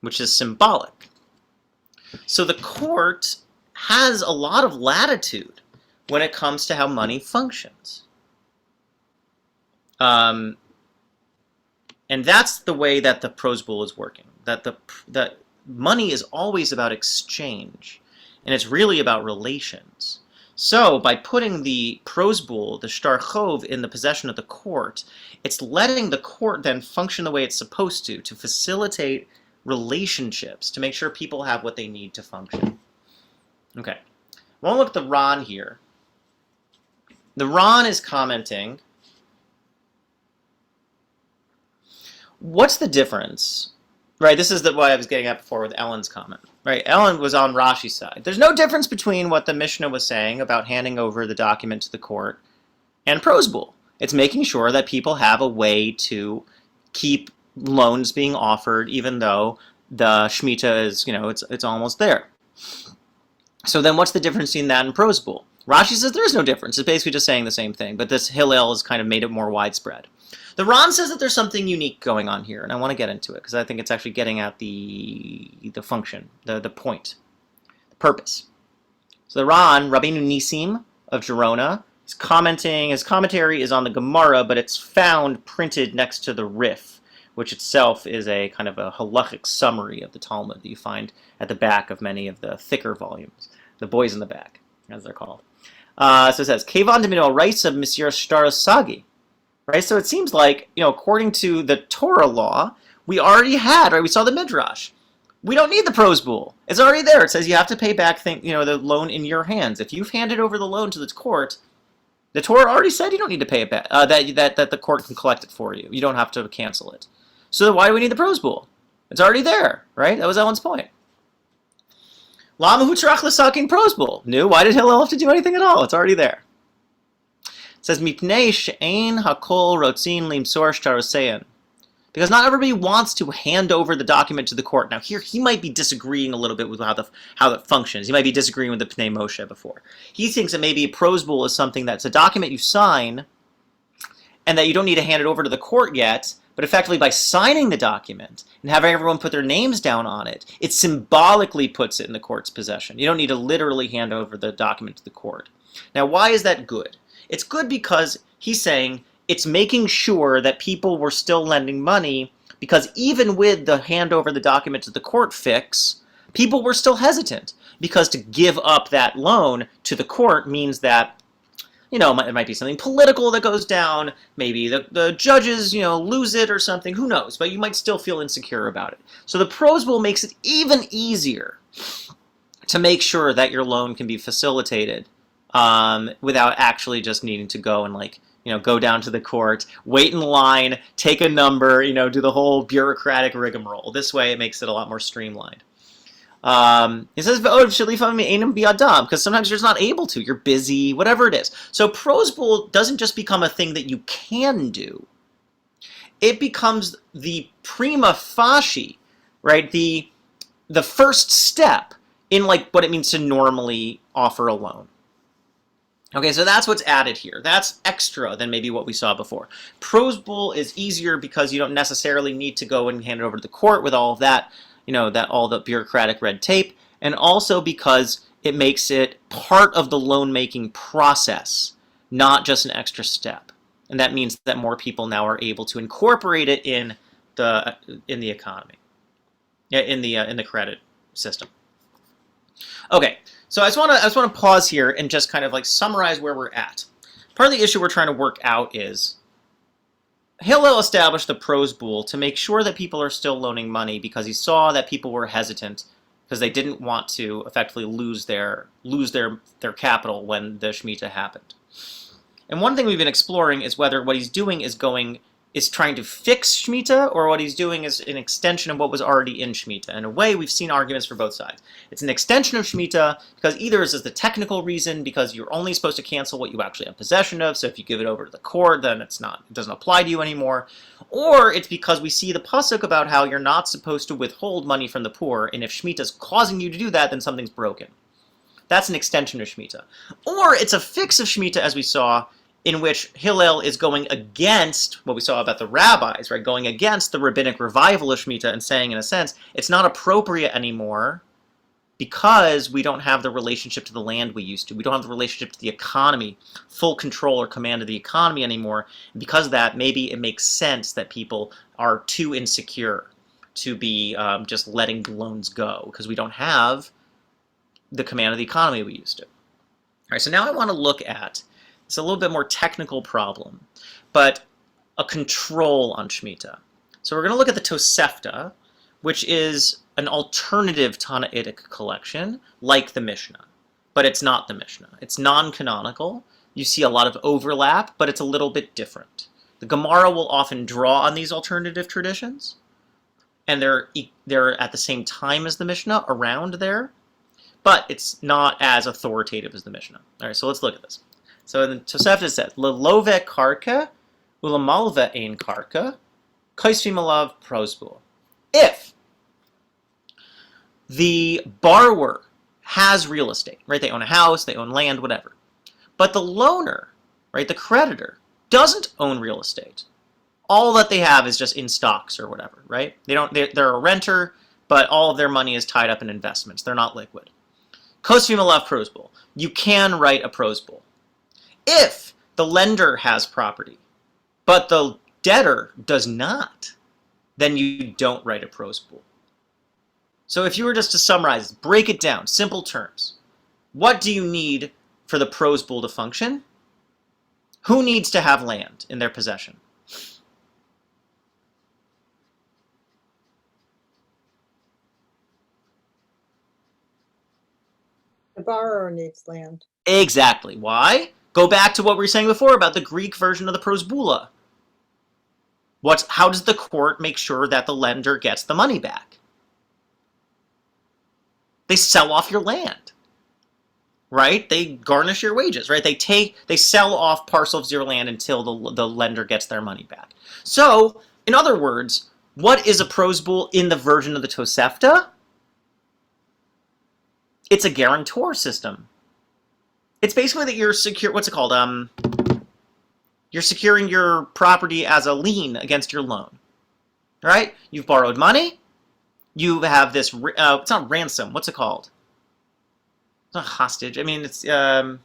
which is symbolic. So the court has a lot of latitude when it comes to how money functions. And that's the way that the Prozbul is working. That money is always about exchange, and it's really about relations. So by putting the Prozbul, the shtar chov, in the possession of the court, it's letting the court then function the way it's supposed to facilitate relationships, to make sure people have what they need to function. Okay, I want to look at the Ran here. The Ran is commenting. What's the difference? Right, this is what I was getting at before with Ellen's comment. Right, Ellen was on Rashi's side. There's no difference between what the Mishnah was saying about handing over the document to the court and Prozbul. It's making sure that people have a way to keep loans being offered, even though the Shemitah is, it's almost there. So then what's the difference between that and Prozbul? Rashi says there is no difference. It's basically just saying the same thing, but this Hillel has kind of made it more widespread. The Ran says that there's something unique going on here, and I want to get into it because I think it's actually getting at the function, the point, the purpose. So the Ran, Rabbeinu Nisim of Gerona, is commenting. His commentary is on the Gemara, but it's found printed next to the Rif, which itself is a kind of a halachic summary of the Talmud that you find at the back of many of the thicker volumes, the boys in the back, as they're called. So it says, Kevan Demino Raisa Misir Shtar Sagi. Right, so it seems like, according to the Torah law, we already had, right, we saw the Midrash. We don't need the Prozbul. It's already there. It says you have to pay back, the loan in your hands. If you've handed over the loan to the court, the Torah already said you don't need to pay it back, that the court can collect it for you. You don't have to cancel it. So why do we need the Prozbul? It's already there, right? That was Ellen's point. Lama hu tzarach l'sakin Prozbul. No, why did Hillel have to do anything at all? It's already there. It says, Mipnei she'ein hakol rotzin limsor shtarosein. Because not everybody wants to hand over the document to the court. Now here, he might be disagreeing a little bit with how that functions. He might be disagreeing with the Pnei Moshe before. He thinks that maybe Prozbul is something that's a document you sign, and that you don't need to hand it over to the court yet, but effectively by signing the document and having everyone put their names down on it, it symbolically puts it in the court's possession. You don't need to literally hand over the document to the court. Now why is that good? It's good because he's saying it's making sure that people were still lending money, because even with the hand over the document to the court fix, people were still hesitant, because to give up that loan to the court means that, it might be something political that goes down, maybe the judges, lose it or something, who knows, but you might still feel insecure about it. So the Prozbul makes it even easier to make sure that your loan can be facilitated without actually just needing to go and go down to the court, wait in line, take a number, do the whole bureaucratic rigmarole. This way it makes it a lot more streamlined. He says, because sometimes you're just not able to, you're busy, whatever it is. So Prozbul doesn't just become a thing that you can do. It becomes the prima facie, right? The first step in what it means to normally offer a loan. Okay, so that's what's added here. That's extra than maybe what we saw before. Prozbul is easier because you don't necessarily need to go and hand it over to the court with all of that, all the bureaucratic red tape, and also because it makes it part of the loan-making process, not just an extra step. And that means that more people now are able to incorporate it in the economy, in the credit system. Okay. So I just want to pause here and just kind of like summarize where we're at. Part of the issue we're trying to work out is Hillel established the Prozbul to make sure that people are still loaning money because he saw that people were hesitant because they didn't want to effectively lose their capital when the Shemitah happened. And one thing we've been exploring is whether what he's doing is trying to fix Shemitah, or what he's doing is an extension of what was already in Shemitah. In a way, we've seen arguments for both sides. It's an extension of Shemitah because either is the technical reason, because you're only supposed to cancel what you actually have possession of, so if you give it over to the court, then it doesn't apply to you anymore. Or it's because we see the pasuk about how you're not supposed to withhold money from the poor, and if Shemitah is causing you to do that, then something's broken. That's an extension of Shemitah. Or it's a fix of Shemitah, as we saw, in which Hillel is going against what we saw about the rabbis, right? Going against the rabbinic revival of Shemitah and saying, in a sense, it's not appropriate anymore because we don't have the relationship to the land we used to. We don't have the relationship to the economy, full control or command of the economy anymore. And because of that, maybe it makes sense that people are too insecure to be just letting loans go because we don't have the command of the economy we used to. All right, so now I want to look at, it's a little bit more technical problem, but a control on Shemitah. So we're going to look at the Tosefta, which is an alternative Tannaitic collection, like the Mishnah. But it's not the Mishnah. It's non-canonical. You see a lot of overlap, but it's a little bit different. The Gemara will often draw on these alternative traditions, and they're at the same time as the Mishnah, around there, but it's not as authoritative as the Mishnah. All right, so let's look at this. So the Tosefta says, "Lelove karka, ulamalve ein karka, kaisvim alav Prozbul." If the borrower has real estate, right? They own a house, they own land, whatever. But the loaner, right, the creditor, doesn't own real estate. All that they have is just in stocks or whatever, right? They're a renter, but all of their money is tied up in investments. They're not liquid. Kaisvim alav Prozbul. You can write a Prozbul. If the lender has property, but the debtor does not, then you don't write a Prozbul. So if you were just to summarize, break it down, simple terms. What do you need for the Prozbul to function? Who needs to have land in their possession? The borrower needs land. Exactly. Why? Go back to what we were saying before about the Greek version of the Prozbula. How does the court make sure that the lender gets the money back? They sell off your land, right? They garnish your wages, right? They sell off parcels of your land until the lender gets their money back. So, in other words, what is a Prozbul in the version of the Tosefta? It's a guarantor system. It's basically that you're secure. What's it called? You're securing your property as a lien against your loan, right? You've borrowed money. You have this. It's not ransom. What's it called? It's not hostage. I mean, it's a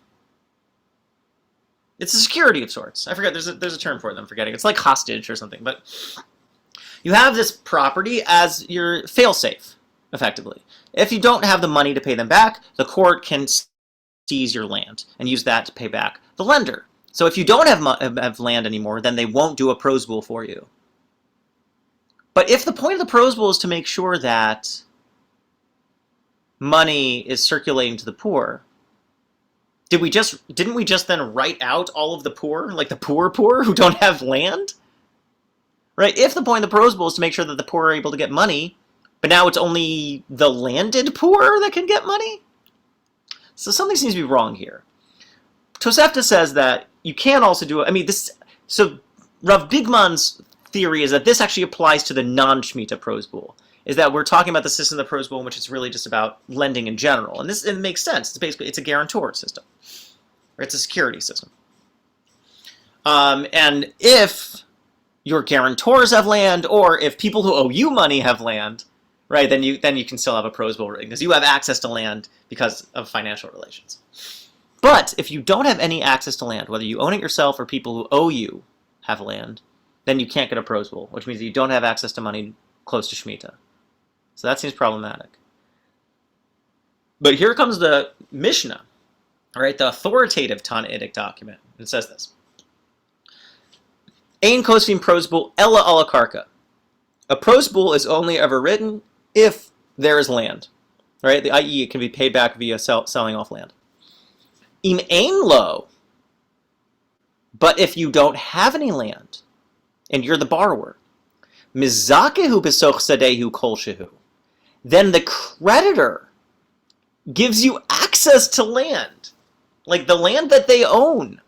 security of sorts. I forget. There's a term for it. I'm forgetting. It's like hostage or something. But you have this property as your fail-safe, effectively. If you don't have the money to pay them back, the court can seize your land and use that to pay back the lender. So if you don't have land anymore, then they won't do a Prozbul for you. But if the point of the Prozbul is to make sure that money is circulating to the poor, didn't we just then write out all of the poor, like the poor who don't have land? Right? If the point of the Prozbul is to make sure that the poor are able to get money, but now it's only the landed poor that can get money? So something seems to be wrong here. Tosefta says that you can also do so Rav Bigman's theory is that this actually applies to the non-Shemitah Prozbul, is that we're talking about the system of the Prozbul in which it's really just about lending in general. And it makes sense. It's a guarantor system. Or it's a security system. And if your guarantors have land, or if people who owe you money have land, right, then you can still have a Prozbul written, because you have access to land because of financial relations. But if you don't have any access to land, whether you own it yourself or people who owe you have land, then you can't get a Prozbul, which means that you don't have access to money close to Shemitah. So that seems problematic. But here comes the Mishnah, all right, the authoritative Tanaitic document. It says this. Ein kosvim Prozbul ella ala karka. A Prozbul is only ever written if there is land, right? I.e., it can be paid back via selling off land. Im ein lo. But if you don't have any land, and you're the borrower, mizakehu besoch sadehu kol shehu, then the creditor gives you access to land, like the land that they own,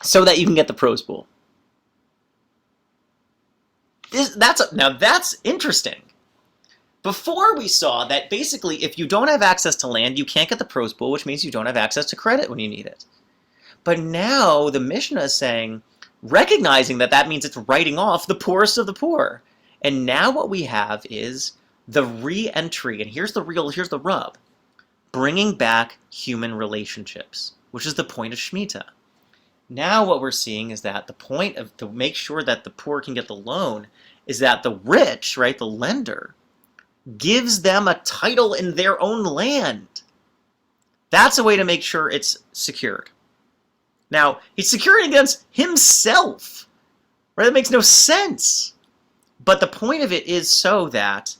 so that you can get the Prozbul. Now that's interesting. Before we saw that basically if you don't have access to land, you can't get the Prozbul, which means you don't have access to credit when you need it. But now the Mishnah is saying, recognizing that that means it's writing off the poorest of the poor. And now what we have is the re-entry, and here's the rub, bringing back human relationships, which is the point of Shemitah. Now what we're seeing is that the point of to make sure that the poor can get the loan is that the rich, right, the lender, gives them a title in their own land. That's a way to make sure it's secured. Now, he's securing against himself, right? That makes no sense. But the point of it is so that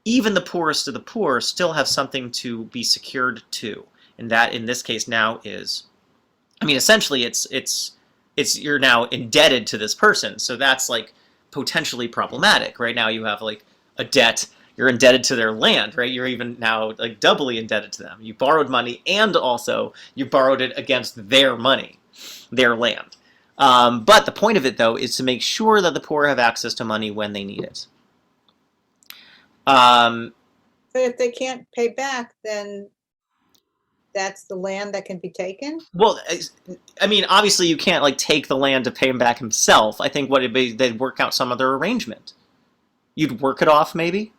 even the poorest of the poor still have something to be secured to. And that, in this case, now is, I mean, essentially, it's you're now indebted to this person. So that's like potentially problematic. Right now, you have like a debt. You're indebted to their land, right? You're even now like doubly indebted to them. You borrowed money, and also you borrowed it against their money, their land. But the point of it, though, is to make sure that the poor have access to money when they need it. But if they can't pay back, then that's the land that can be taken? Well, I mean, obviously you can't like take the land to pay him back himself. I think what it'd be, they'd work out some other arrangement. You'd work it off, maybe?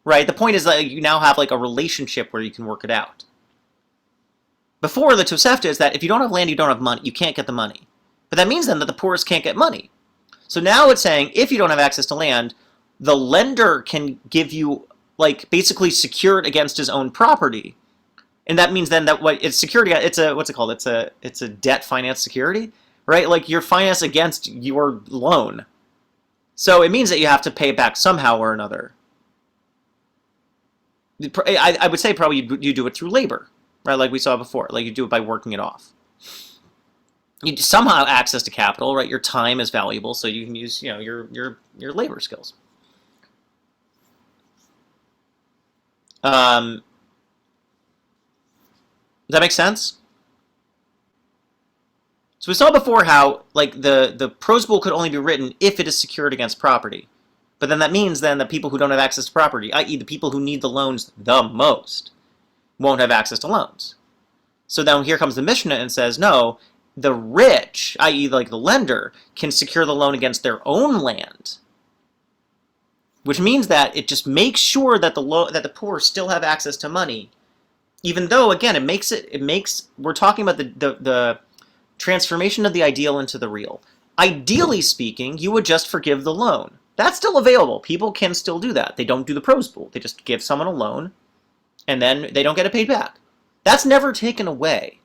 Right? The point is that you now have like a relationship where you can work it out. Before, the Tosefta is that if you don't have land, you don't have money. You can't get the money. But that means then that the poorest can't get money. So now it's saying if you don't have access to land, the lender can give you like basically secured against his own property. And that means then that what it's security, it's a, what's it called? It's a debt finance security, right? Like you're financed against your loan. So it means that you have to pay it back somehow or another. I would say probably you do it through labor, right? Like we saw before, like you do it by working it off. You somehow have access to capital, right? Your time is valuable, so you can use, your labor skills. Does that make sense? So we saw before how like the Prozbul could only be written if it is secured against property. But then that means then that people who don't have access to property, i.e. the people who need the loans the most, won't have access to loans. So then here comes the Mishnah and says, no, the rich, i.e. like the lender, can secure the loan against their own land. Which means that it just makes sure that the poor still have access to money. Even though, again, we're talking about the transformation of the ideal into the real. Ideally speaking, you would just forgive the loan. That's still available. People can still do that. They don't do the Prozbul. They just give someone a loan, and then they don't get it paid back. That's never taken away.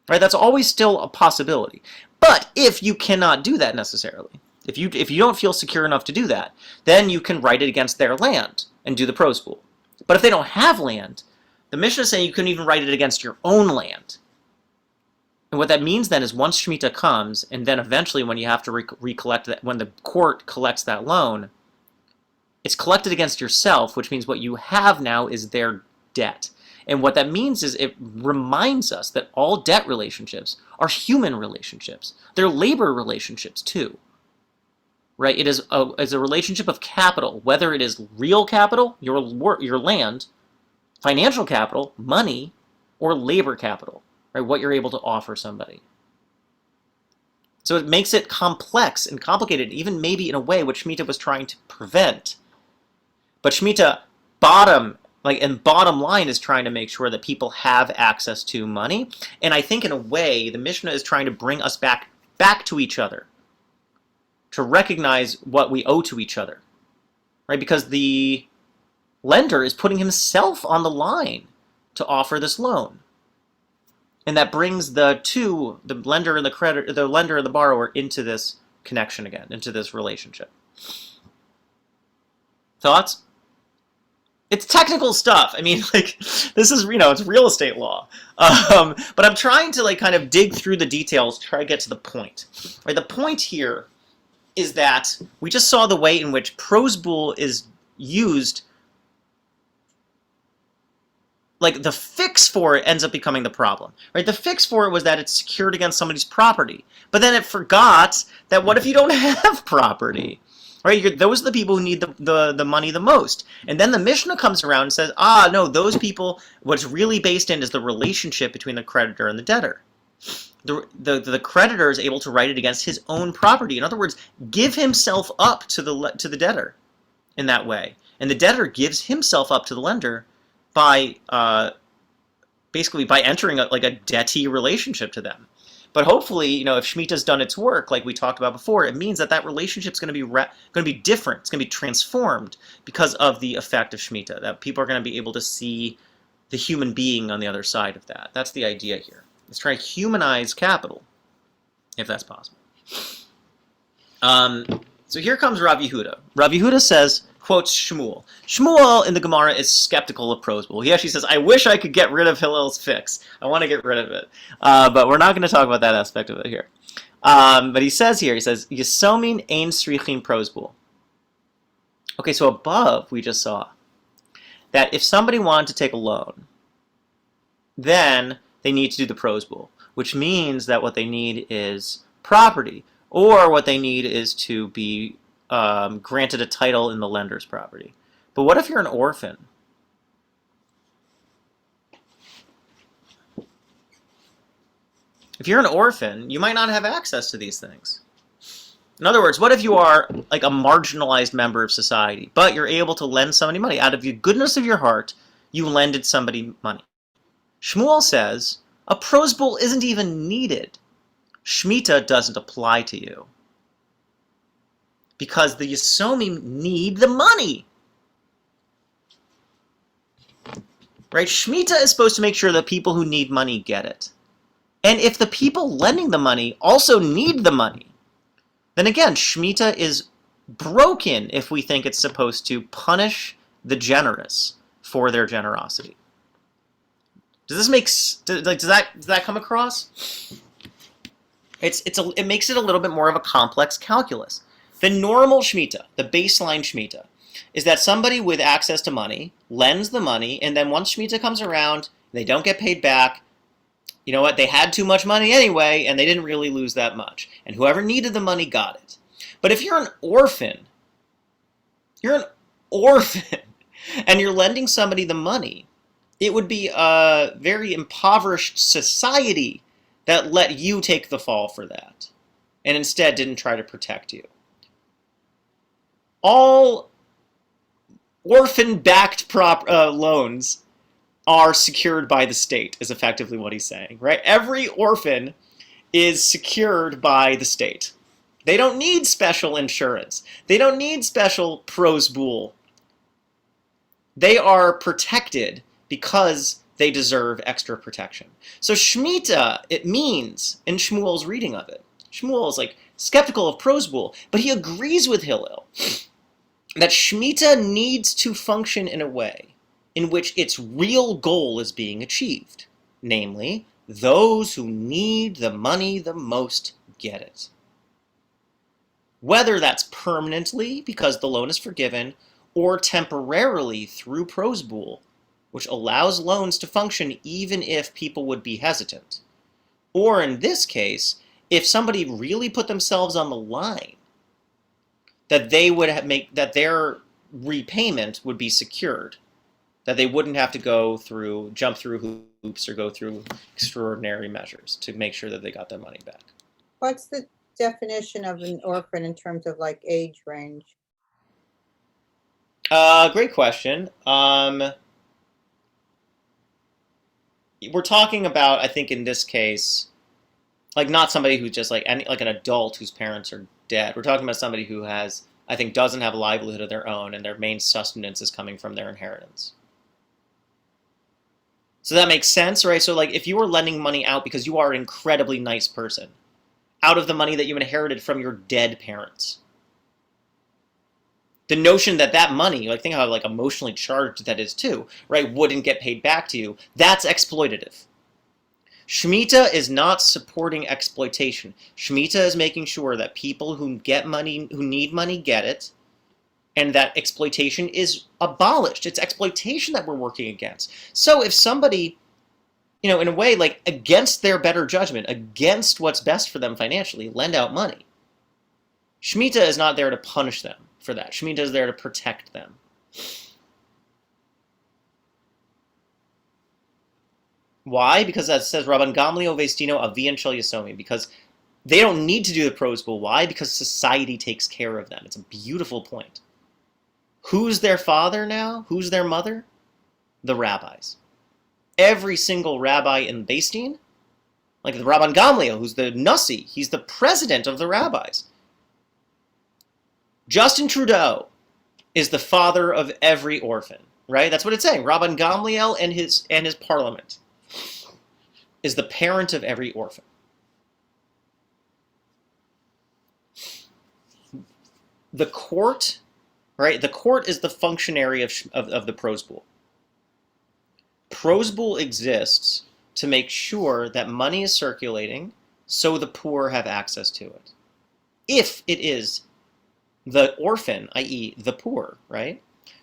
Right? That's always still a possibility. But if you cannot do that necessarily, if you don't feel secure enough to do that, then you can write it against their land and do the Prozbul. But if they don't have land, the Mishnah is saying you couldn't even write it against your own land. And what that means then is once Shemitah comes, and then eventually when you have to recollect that, when the court collects that loan, it's collected against yourself, which means what you have now is their debt. And what that means is it reminds us that all debt relationships are human relationships. They're labor relationships too. Right? It is a relationship of capital, whether it is real capital, your land, financial capital, money, or labor capital. Right, what you're able to offer somebody. So it makes it complex and complicated, even maybe in a way which Shemitah was trying to prevent. But Shemitah bottom line is trying to make sure that people have access to money. And I think in a way, the Mishnah is trying to bring us back to each other, to recognize what we owe to each other. Right? Because the lender is putting himself on the line to offer this loan. And that brings the lender and the borrower, into this connection again, into this relationship. Thoughts? It's technical stuff. I mean, like, this is, it's real estate law. But I'm trying to, like, kind of dig through the details, try to get to the point. Right? The point here is that we just saw the way in which Prozbul is used. Like, the fix for it ends up becoming the problem, right? The fix for it was that it's secured against somebody's property. But then it forgot that what if you don't have property, right? Those are the people who need the money the most. And then the Mishnah comes around and says, no, those people, what's really based in is the relationship between the creditor and the debtor. The creditor is able to write it against his own property. In other words, give himself up to the debtor in that way. And the debtor gives himself up to the lender by basically by entering a debtee relationship to them. But hopefully, if Shemitah's done its work, like we talked about before, it means that relationship's going to be different. It's going to be transformed because of the effect of Shemitah. That people are going to be able to see the human being on the other side of that. That's the idea here. Let's try to humanize capital, if that's possible. So here comes Rav Yehuda. Rav Yehuda says, quotes Shmuel. Shmuel in the Gemara is skeptical of Prozbul. He actually says, I wish I could get rid of Hillel's fix. I want to get rid of it. But we're not going to talk about that aspect of it here. But he says, Yisomin ein srichin Prozbul. Okay, so above we just saw that if somebody wanted to take a loan, then they need to do the Prozbul, which means that what they need is property, or what they need is to be granted a title in the lender's property. But what if you're an orphan? If you're an orphan, you might not have access to these things. In other words, what if you are like a marginalized member of society, but you're able to lend somebody money? Out of the goodness of your heart, you lended somebody money. Shmuel says, a Prozbul isn't even needed. Shemitah doesn't apply to you. Because the Yisomim need the money. Right? Shemitah is supposed to make sure that people who need money get it. And if the people lending the money also need the money, then again, Shemitah is broken if we think it's supposed to punish the generous for their generosity. Does this make does that come across? It makes it a little bit more of a complex calculus. The normal Shemitah, the baseline Shemitah, is that somebody with access to money lends the money, and then once Shemitah comes around, they don't get paid back. You know what? They had too much money anyway, and they didn't really lose that much. And whoever needed the money got it. But if you're an orphan, and you're lending somebody the money, it would be a very impoverished society that let you take the fall for that, and instead didn't try to protect you. All orphan-backed loans are secured by the state, is effectively what he's saying, right? Every orphan is secured by the state. They don't need special insurance. They don't need special Prozbul. They are protected because they deserve extra protection. So Shemitah, it means, in Shmuel's reading of it, Shmuel is like skeptical of Prozbul, but he agrees with Hillel that Shemitah needs to function in a way in which its real goal is being achieved. Namely, those who need the money the most get it. Whether that's permanently because the loan is forgiven, or temporarily through Prozbul, which allows loans to function even if people would be hesitant. Or in this case, if somebody really put themselves on the line, that they would that their repayment would be secured, that they wouldn't have to jump through hoops or go through extraordinary measures to make sure that they got their money back. What's the definition of an orphan in terms of like age range? Great question. We're talking about, I think in this case, like not somebody who's just like an adult whose parents are dead. We're talking about somebody who has I think, doesn't have a livelihood of their own, and their main sustenance is coming from their inheritance. So that makes sense, right? So like if you are lending money out because you are an incredibly nice person, out of the money that you inherited from your dead parents, the notion that that money, like think how like emotionally charged that is too, right, wouldn't get paid back to you, that's exploitative. Shemitah is not supporting exploitation. Shemitah is making sure that people who get money, who need money, get it, and that exploitation is abolished. It's exploitation that we're working against. So if somebody, in a way, like against their better judgment, against what's best for them financially, lend out money, Shemitah is not there to punish them for that. Shemitah is there to protect them. Why? Because that says Rabban Gamliel Vestino Avian Shel Yasomi, because they don't need to do the Prozbul. Why? Because society takes care of them. It's a beautiful point. Who's their father now? Who's their mother? The rabbis. Every single rabbi in Beis Din, like the Rabban Gamliel, who's the Nasi, he's the president of the rabbis. Justin Trudeau is the father of every orphan, right? That's what it's saying. Rabban Gamliel and his parliament is the parent of every orphan. The court, right? The court is the functionary of the Prozbul. Prozbul exists to make sure that money is circulating so the poor have access to it. If it is the orphan, i.e. the poor, right,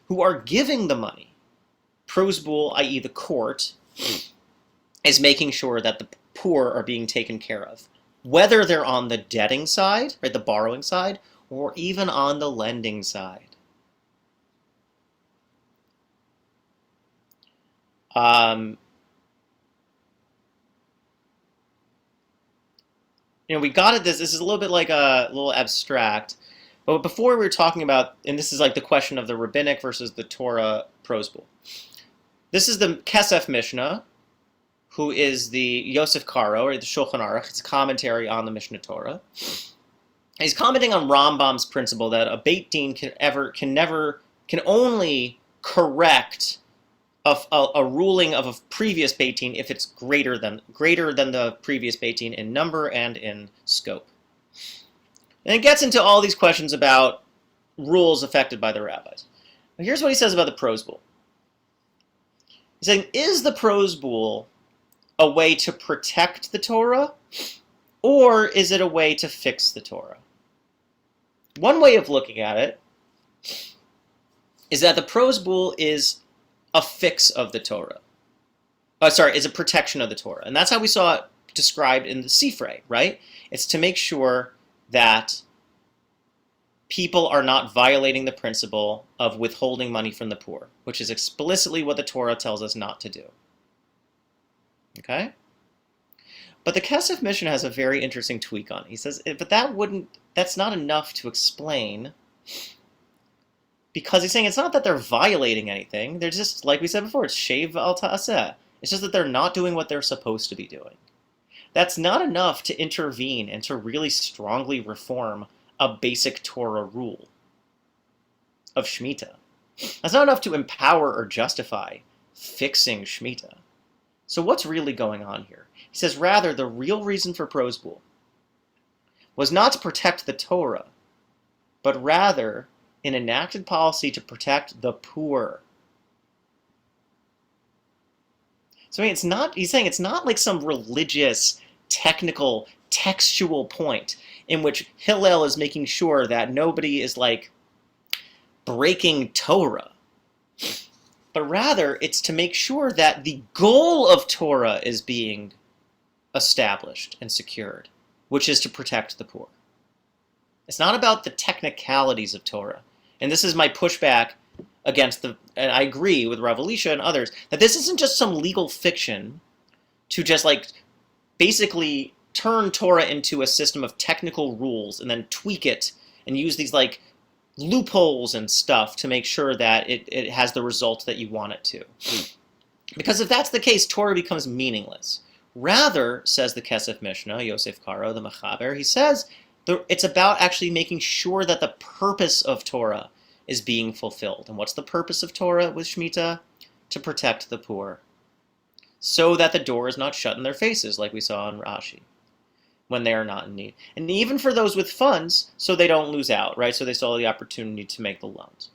who are giving the money, Prozbul, i.e. the court, is making sure that the poor are being taken care of, whether they're on the debting side, right, the borrowing side, or even on the lending side. We got at this. This is a little bit like a little abstract, but before we were talking about, and this is like the question of the rabbinic versus the Torah Prozbul. This is the Kesef Mishnah, who is the Yosef Karo, or the Shulchan Aruch. It's a commentary on the Mishnah Torah. He's commenting on Rambam's principle that a Beit Din can only correct a ruling of a previous Beit Din if it's greater than the previous Beit Din in number and in scope. And it gets into all these questions about rules affected by the rabbis. But here's what he says about the Prozbul. He's saying, is the Prozbul a way to protect the Torah, or is it a way to fix the Torah? One way of looking at it is that the Prozbul is a fix of the Torah. Is a protection of the Torah. And that's how we saw it described in the Sifrei, right? It's to make sure that people are not violating the principle of withholding money from the poor, which is explicitly what the Torah tells us not to do. Okay? But the Kesef Mishnah has a very interesting tweak on it. He says, but that's not enough to explain, because he's saying it's not that they're violating anything. They're just, like we said before, it's sheiv al ta'aseh. It's just that they're not doing what they're supposed to be doing. That's not enough to intervene and to really strongly reform a basic Torah rule of Shemitah. That's not enough to empower or justify fixing Shemitah. So what's really going on here? He says, rather, the real reason for Prozbul was not to protect the Torah, but rather an enacted policy to protect the poor. So he's saying it's not like some religious, technical, textual point in which Hillel is making sure that nobody is like breaking Torah. But rather, it's to make sure that the goal of Torah is being established and secured, which is to protect the poor. It's not about the technicalities of Torah. And this is my pushback against and I agree with Rav Elisha and others, that this isn't just some legal fiction to just like basically turn Torah into a system of technical rules and then tweak it and use these like loopholes and stuff to make sure that it has the result that you want it to. Because if that's the case, Torah becomes meaningless. Rather, says the Kesef Mishnah, Yosef Karo, the Mechaber, he says, It's about actually making sure that the purpose of Torah is being fulfilled. And what's the purpose of Torah with Shemitah? To protect the poor, so that the door is not shut in their faces, like we saw in Rashi, when they are not in need. And even for those with funds, so they don't lose out, right? So they still have the opportunity to make the loans.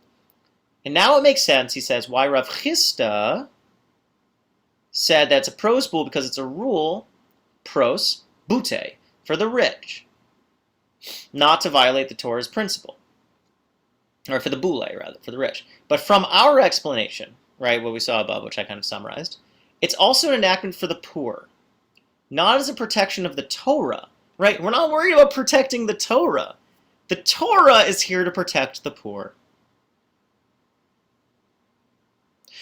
And now it makes sense, he says, why Rav Chisda said that's a Prozbul, because it's a rule, pros, bute, for the rich, not to violate the Torah's principle. Or for the bule, rather, for the rich. But from our explanation, right, what we saw above, which I kind of summarized, it's also an enactment for the poor, not as a protection of the Torah, right? We're not worried about protecting the Torah. The Torah is here to protect the poor.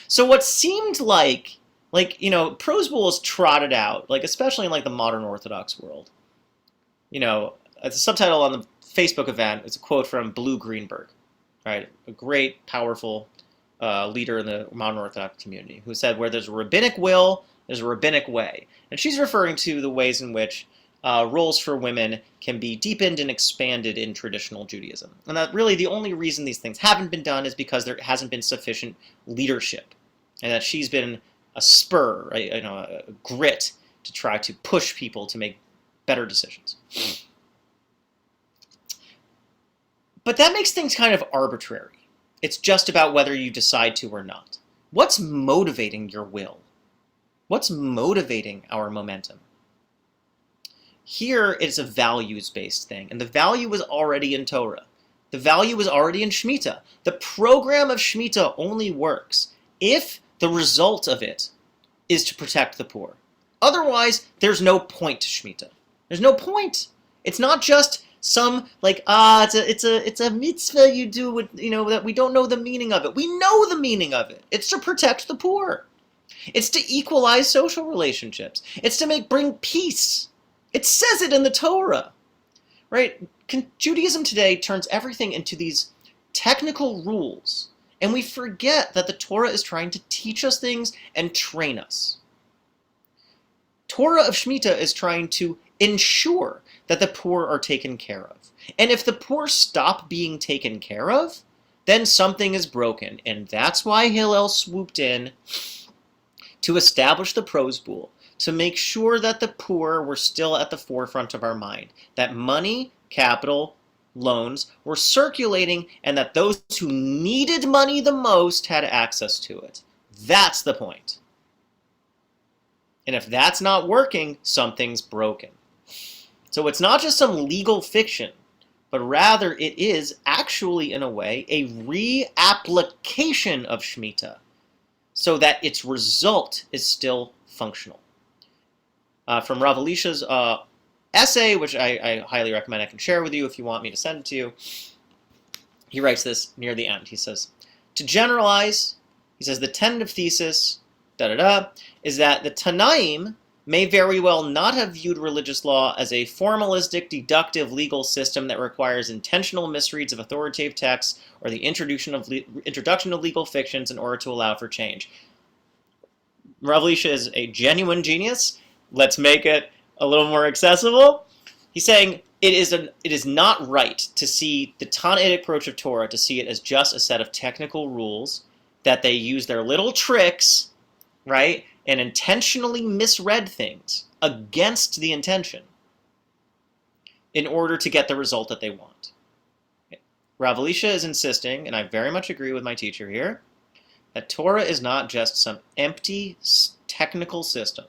So what seemed like Prozbul is trotted out, especially in the modern Orthodox world. It's a subtitle on the Facebook event. It's a quote from Blue Greenberg, right? A great, powerful leader in the modern Orthodox community, who said, where there's a rabbinic will, there's a rabbinic way. And she's referring to the ways in which roles for women can be deepened and expanded in traditional Judaism. And that really the only reason these things haven't been done is because there hasn't been sufficient leadership. And that she's been a spur, right, a grit to try to push people to make better decisions. But that makes things kind of arbitrary. It's just about whether you decide to or not. What's motivating your will? What's motivating our momentum? Here it's a values-based thing, and the value is already in Torah. The value is already in Shemitah. The program of Shemitah only works if the result of it is to protect the poor. Otherwise, there's no point to Shemitah. There's no point. It's not just some it's a mitzvah you do with, that we don't know the meaning of it. We know the meaning of it. It's to protect the poor. It's to equalize social relationships. It's to bring peace. It says it in the Torah, right? Judaism today turns everything into these technical rules, and we forget that the Torah is trying to teach us things and train us. Torah of Shemitah is trying to ensure that the poor are taken care of. And if the poor stop being taken care of, then something is broken. And that's why Hillel swooped in to establish the Prozbul, to make sure that the poor were still at the forefront of our mind, that money, capital, loans were circulating, and that those who needed money the most had access to it. That's the point. And if that's not working, something's broken. So it's not just some legal fiction, but rather it is actually, in a way, a reapplication of Shemitah, so that its result is still functional. From Rav Elisha's essay, which I highly recommend, I can share with you if you want me to send it to you, he writes this near the end. He says, to generalize, he says the tentative thesis, is that the Tanaim may very well not have viewed religious law as a formalistic, deductive legal system that requires intentional misreads of authoritative texts or the introduction of legal fictions in order to allow for change. Rav Elisha is a genuine genius. Let's make it a little more accessible. He's saying it is not right to see the Tanaitic approach of Torah, to see it as just a set of technical rules that they use their little tricks, right, and intentionally misread things against the intention in order to get the result that they want. Rav Elisha is insisting, and I very much agree with my teacher here, that Torah is not just some empty technical system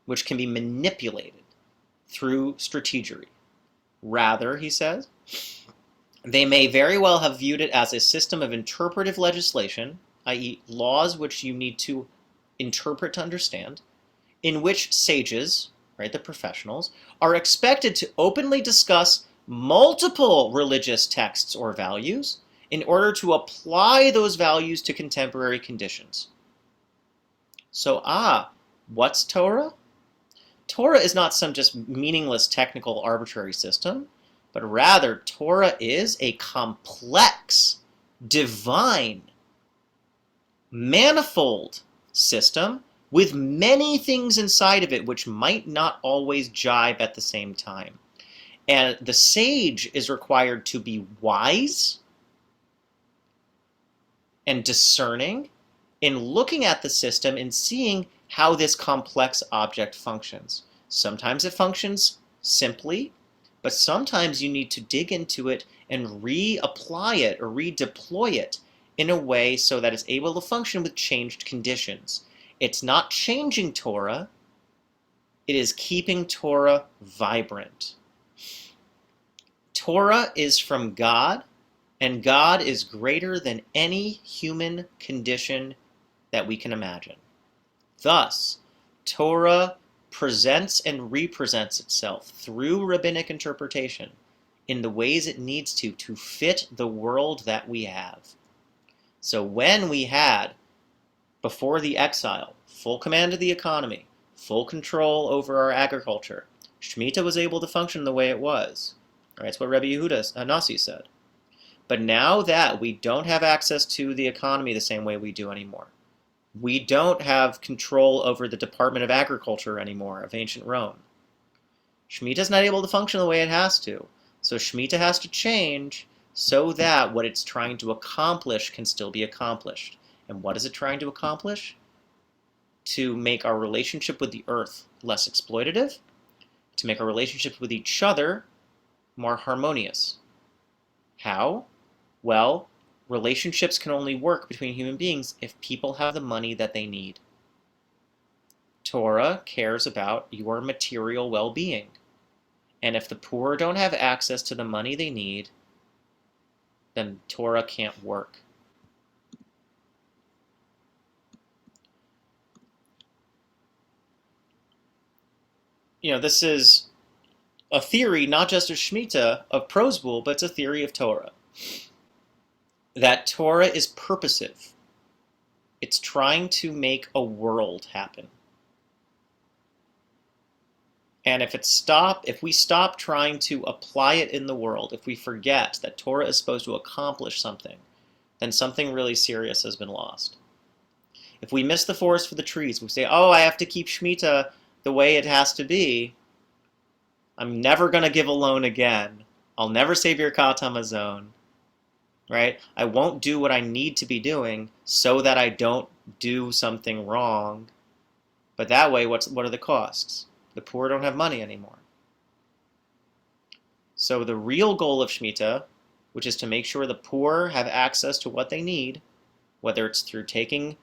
which can be manipulated through strategery. Rather, he says, they may very well have viewed it as a system of interpretive legislation, i.e. laws which you need to interpret to understand, in which sages, right, the professionals, are expected to openly discuss multiple religious texts or values in order to apply those values to contemporary conditions. So, what's Torah? Torah is not some just meaningless technical arbitrary system, but rather Torah is a complex, divine, manifold system with many things inside of it which might not always jibe at the same time. And the sage is required to be wise and discerning in looking at the system and seeing how this complex object functions. Sometimes it functions simply, but sometimes you need to dig into it and reapply it or redeploy it in a way so that it's able to function with changed conditions. It's not changing Torah, it is keeping Torah vibrant. Torah is from God, and God is greater than any human condition that we can imagine. Thus, Torah presents and represents itself through rabbinic interpretation in the ways it needs to fit the world that we have. So when we had, before the exile, full command of the economy, full control over our agriculture, Shemitah was able to function the way it was. Right, that's what Rabbi Yehuda Hanasi said. But now that we don't have access to the economy the same way we do anymore, we don't have control over the Department of Agriculture anymore of ancient Rome. Shemitah's not able to function the way it has to. So Shemitah has to change so that what it's trying to accomplish can still be accomplished. And what is it trying to accomplish? To make our relationship with the earth less exploitative, to make our relationships with each other more harmonious. How? Well, relationships can only work between human beings if people have the money that they need. Torah cares about your material well-being. And if the poor don't have access to the money they need, then Torah can't work. This is a theory not just of Shemitah, of Prozbul, but it's a theory of Torah. That Torah is purposive. It's trying to make a world happen. And if we stop trying to apply it in the world, if we forget that Torah is supposed to accomplish something, then something really serious has been lost. If we miss the forest for the trees, we say, oh, I have to keep Shemitah the way it has to be, I'm never going to give a loan again. I'll never save your Kat Hamazon. Right? I won't do what I need to be doing so that I don't do something wrong. But that way, what are the costs? The poor don't have money anymore. So the real goal of Shemitah, which is to make sure the poor have access to what they need, whether it's through taking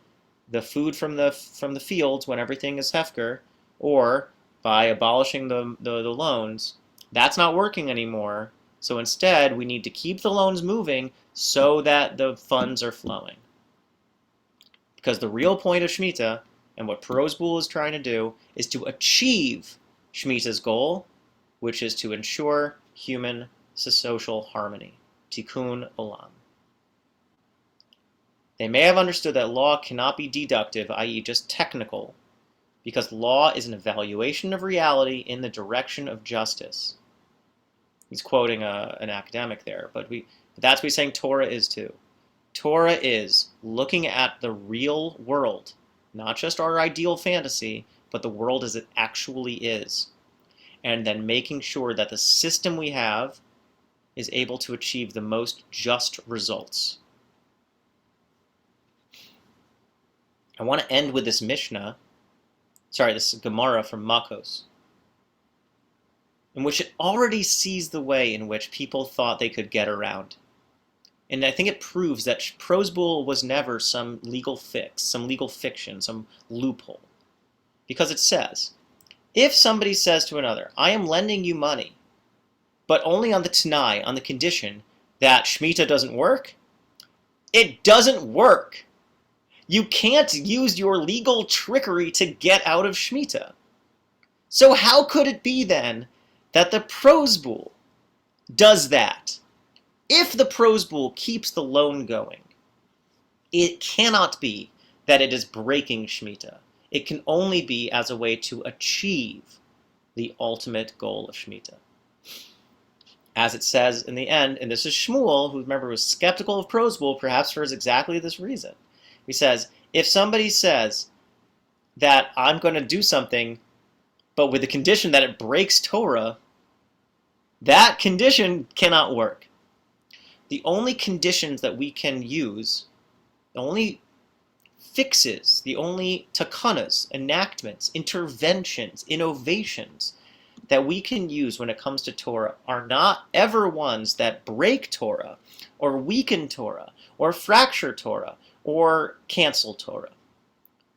the food from the fields when everything is hefker, or by abolishing the loans, that's not working anymore. So instead, we need to keep the loans moving so that the funds are flowing. Because the real point of Shemitah, and what Prozbul is trying to do, is to achieve Shemitah's goal, which is to ensure human social harmony. Tikkun Olam. They may have understood that law cannot be deductive, i.e. just technical, because law is an evaluation of reality in the direction of justice. He's quoting an academic there, but that's what he's saying Torah is too. Torah is looking at the real world, not just our ideal fantasy, but the world as it actually is, and then making sure that the system we have is able to achieve the most just results. I want to end with this Mishnah, this Gemara from Makos, in which it already sees the way in which people thought they could get around. And I think it proves that Prozbul was never some legal fix, some legal fiction, some loophole. Because it says, if somebody says to another, I am lending you money, but only on the Tanai, on the condition that Shemitah doesn't work, it doesn't work. You can't use your legal trickery to get out of Shemitah. So how could it be then that the Prozbul does that? If the Prozbul keeps the loan going, it cannot be that it is breaking Shemitah. It can only be as a way to achieve the ultimate goal of Shemitah. As it says in the end, and this is Shmuel, who remember was skeptical of Prozbul, perhaps for exactly this reason. He says, if somebody says that I'm going to do something, but with the condition that it breaks Torah, That condition cannot work. The only conditions that we can use, the only fixes, the only takkanas, enactments, interventions, innovations that we can use when it comes to Torah are not ever ones that break Torah or weaken Torah or fracture Torah or cancel Torah.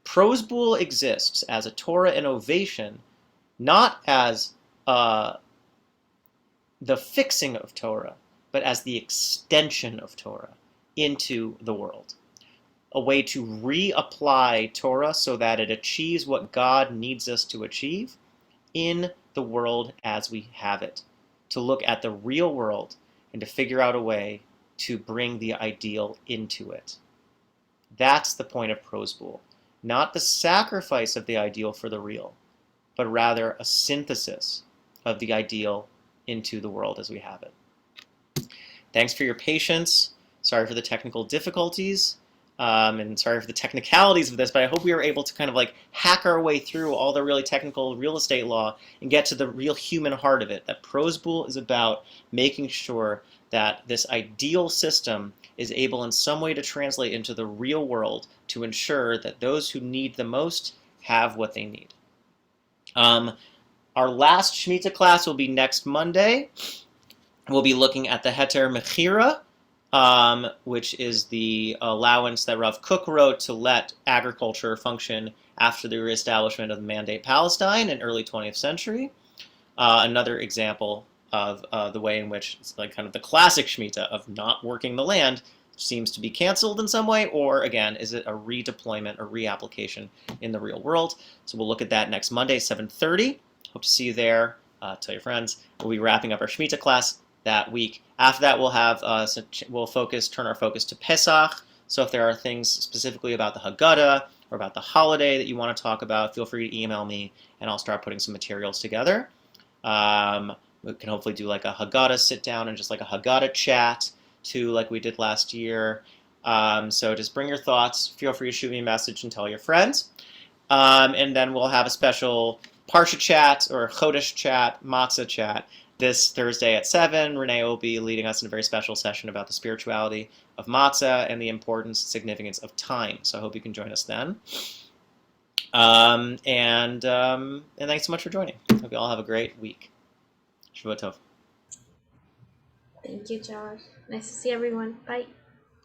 Prozbul exists as a Torah innovation, not as the fixing of Torah, but as the extension of Torah into the world. A way to reapply Torah so that it achieves what God needs us to achieve in the world as we have it. To look at the real world and to figure out a way to bring the ideal into it. That's the point of Prozbul. Not the sacrifice of the ideal for the real, but rather a synthesis of the ideal into the world as we have it. Thanks for your patience. Sorry for the technical difficulties. And sorry for the technicalities of this, but I hope we were able to kind of like hack our way through all the really technical real estate law and get to the real human heart of it. That Prozbul is about making sure that this ideal system is able in some way to translate into the real world to ensure that those who need the most have what they need. Our last Shemitah class will be next Monday. We'll be looking at the Heter Mechira, which is the allowance that Rav Kook wrote to let agriculture function after the reestablishment of the Mandate Palestine in early 20th century. Another example of the way in which it's like kind of the classic Shemitah of not working the land seems to be canceled in some way, or again, is it a redeployment or reapplication in the real world? So we'll look at that next Monday, 7:30. Hope to see you there. Tell your friends. We'll be wrapping up our Shemitah class that week. After that, we'll have we'll turn our focus to Pesach. So if there are things specifically about the Haggadah or about the holiday that you want to talk about, feel free to email me, and I'll start putting some materials together. We can hopefully do like a Haggadah sit down and just like a Haggadah chat too, like we did last year. So just bring your thoughts. Feel free to shoot me a message and tell your friends. And then we'll have a special Parsha chat or Chodesh chat, Matzah chat this Thursday at 7. Renee will be leading us in a very special session about the spirituality of Matzah and the importance and significance of time. So I hope you can join us then. And thanks so much for joining. Hope you all have a great week. Shavua Tov. Thank you, Josh. Nice to see everyone. Bye.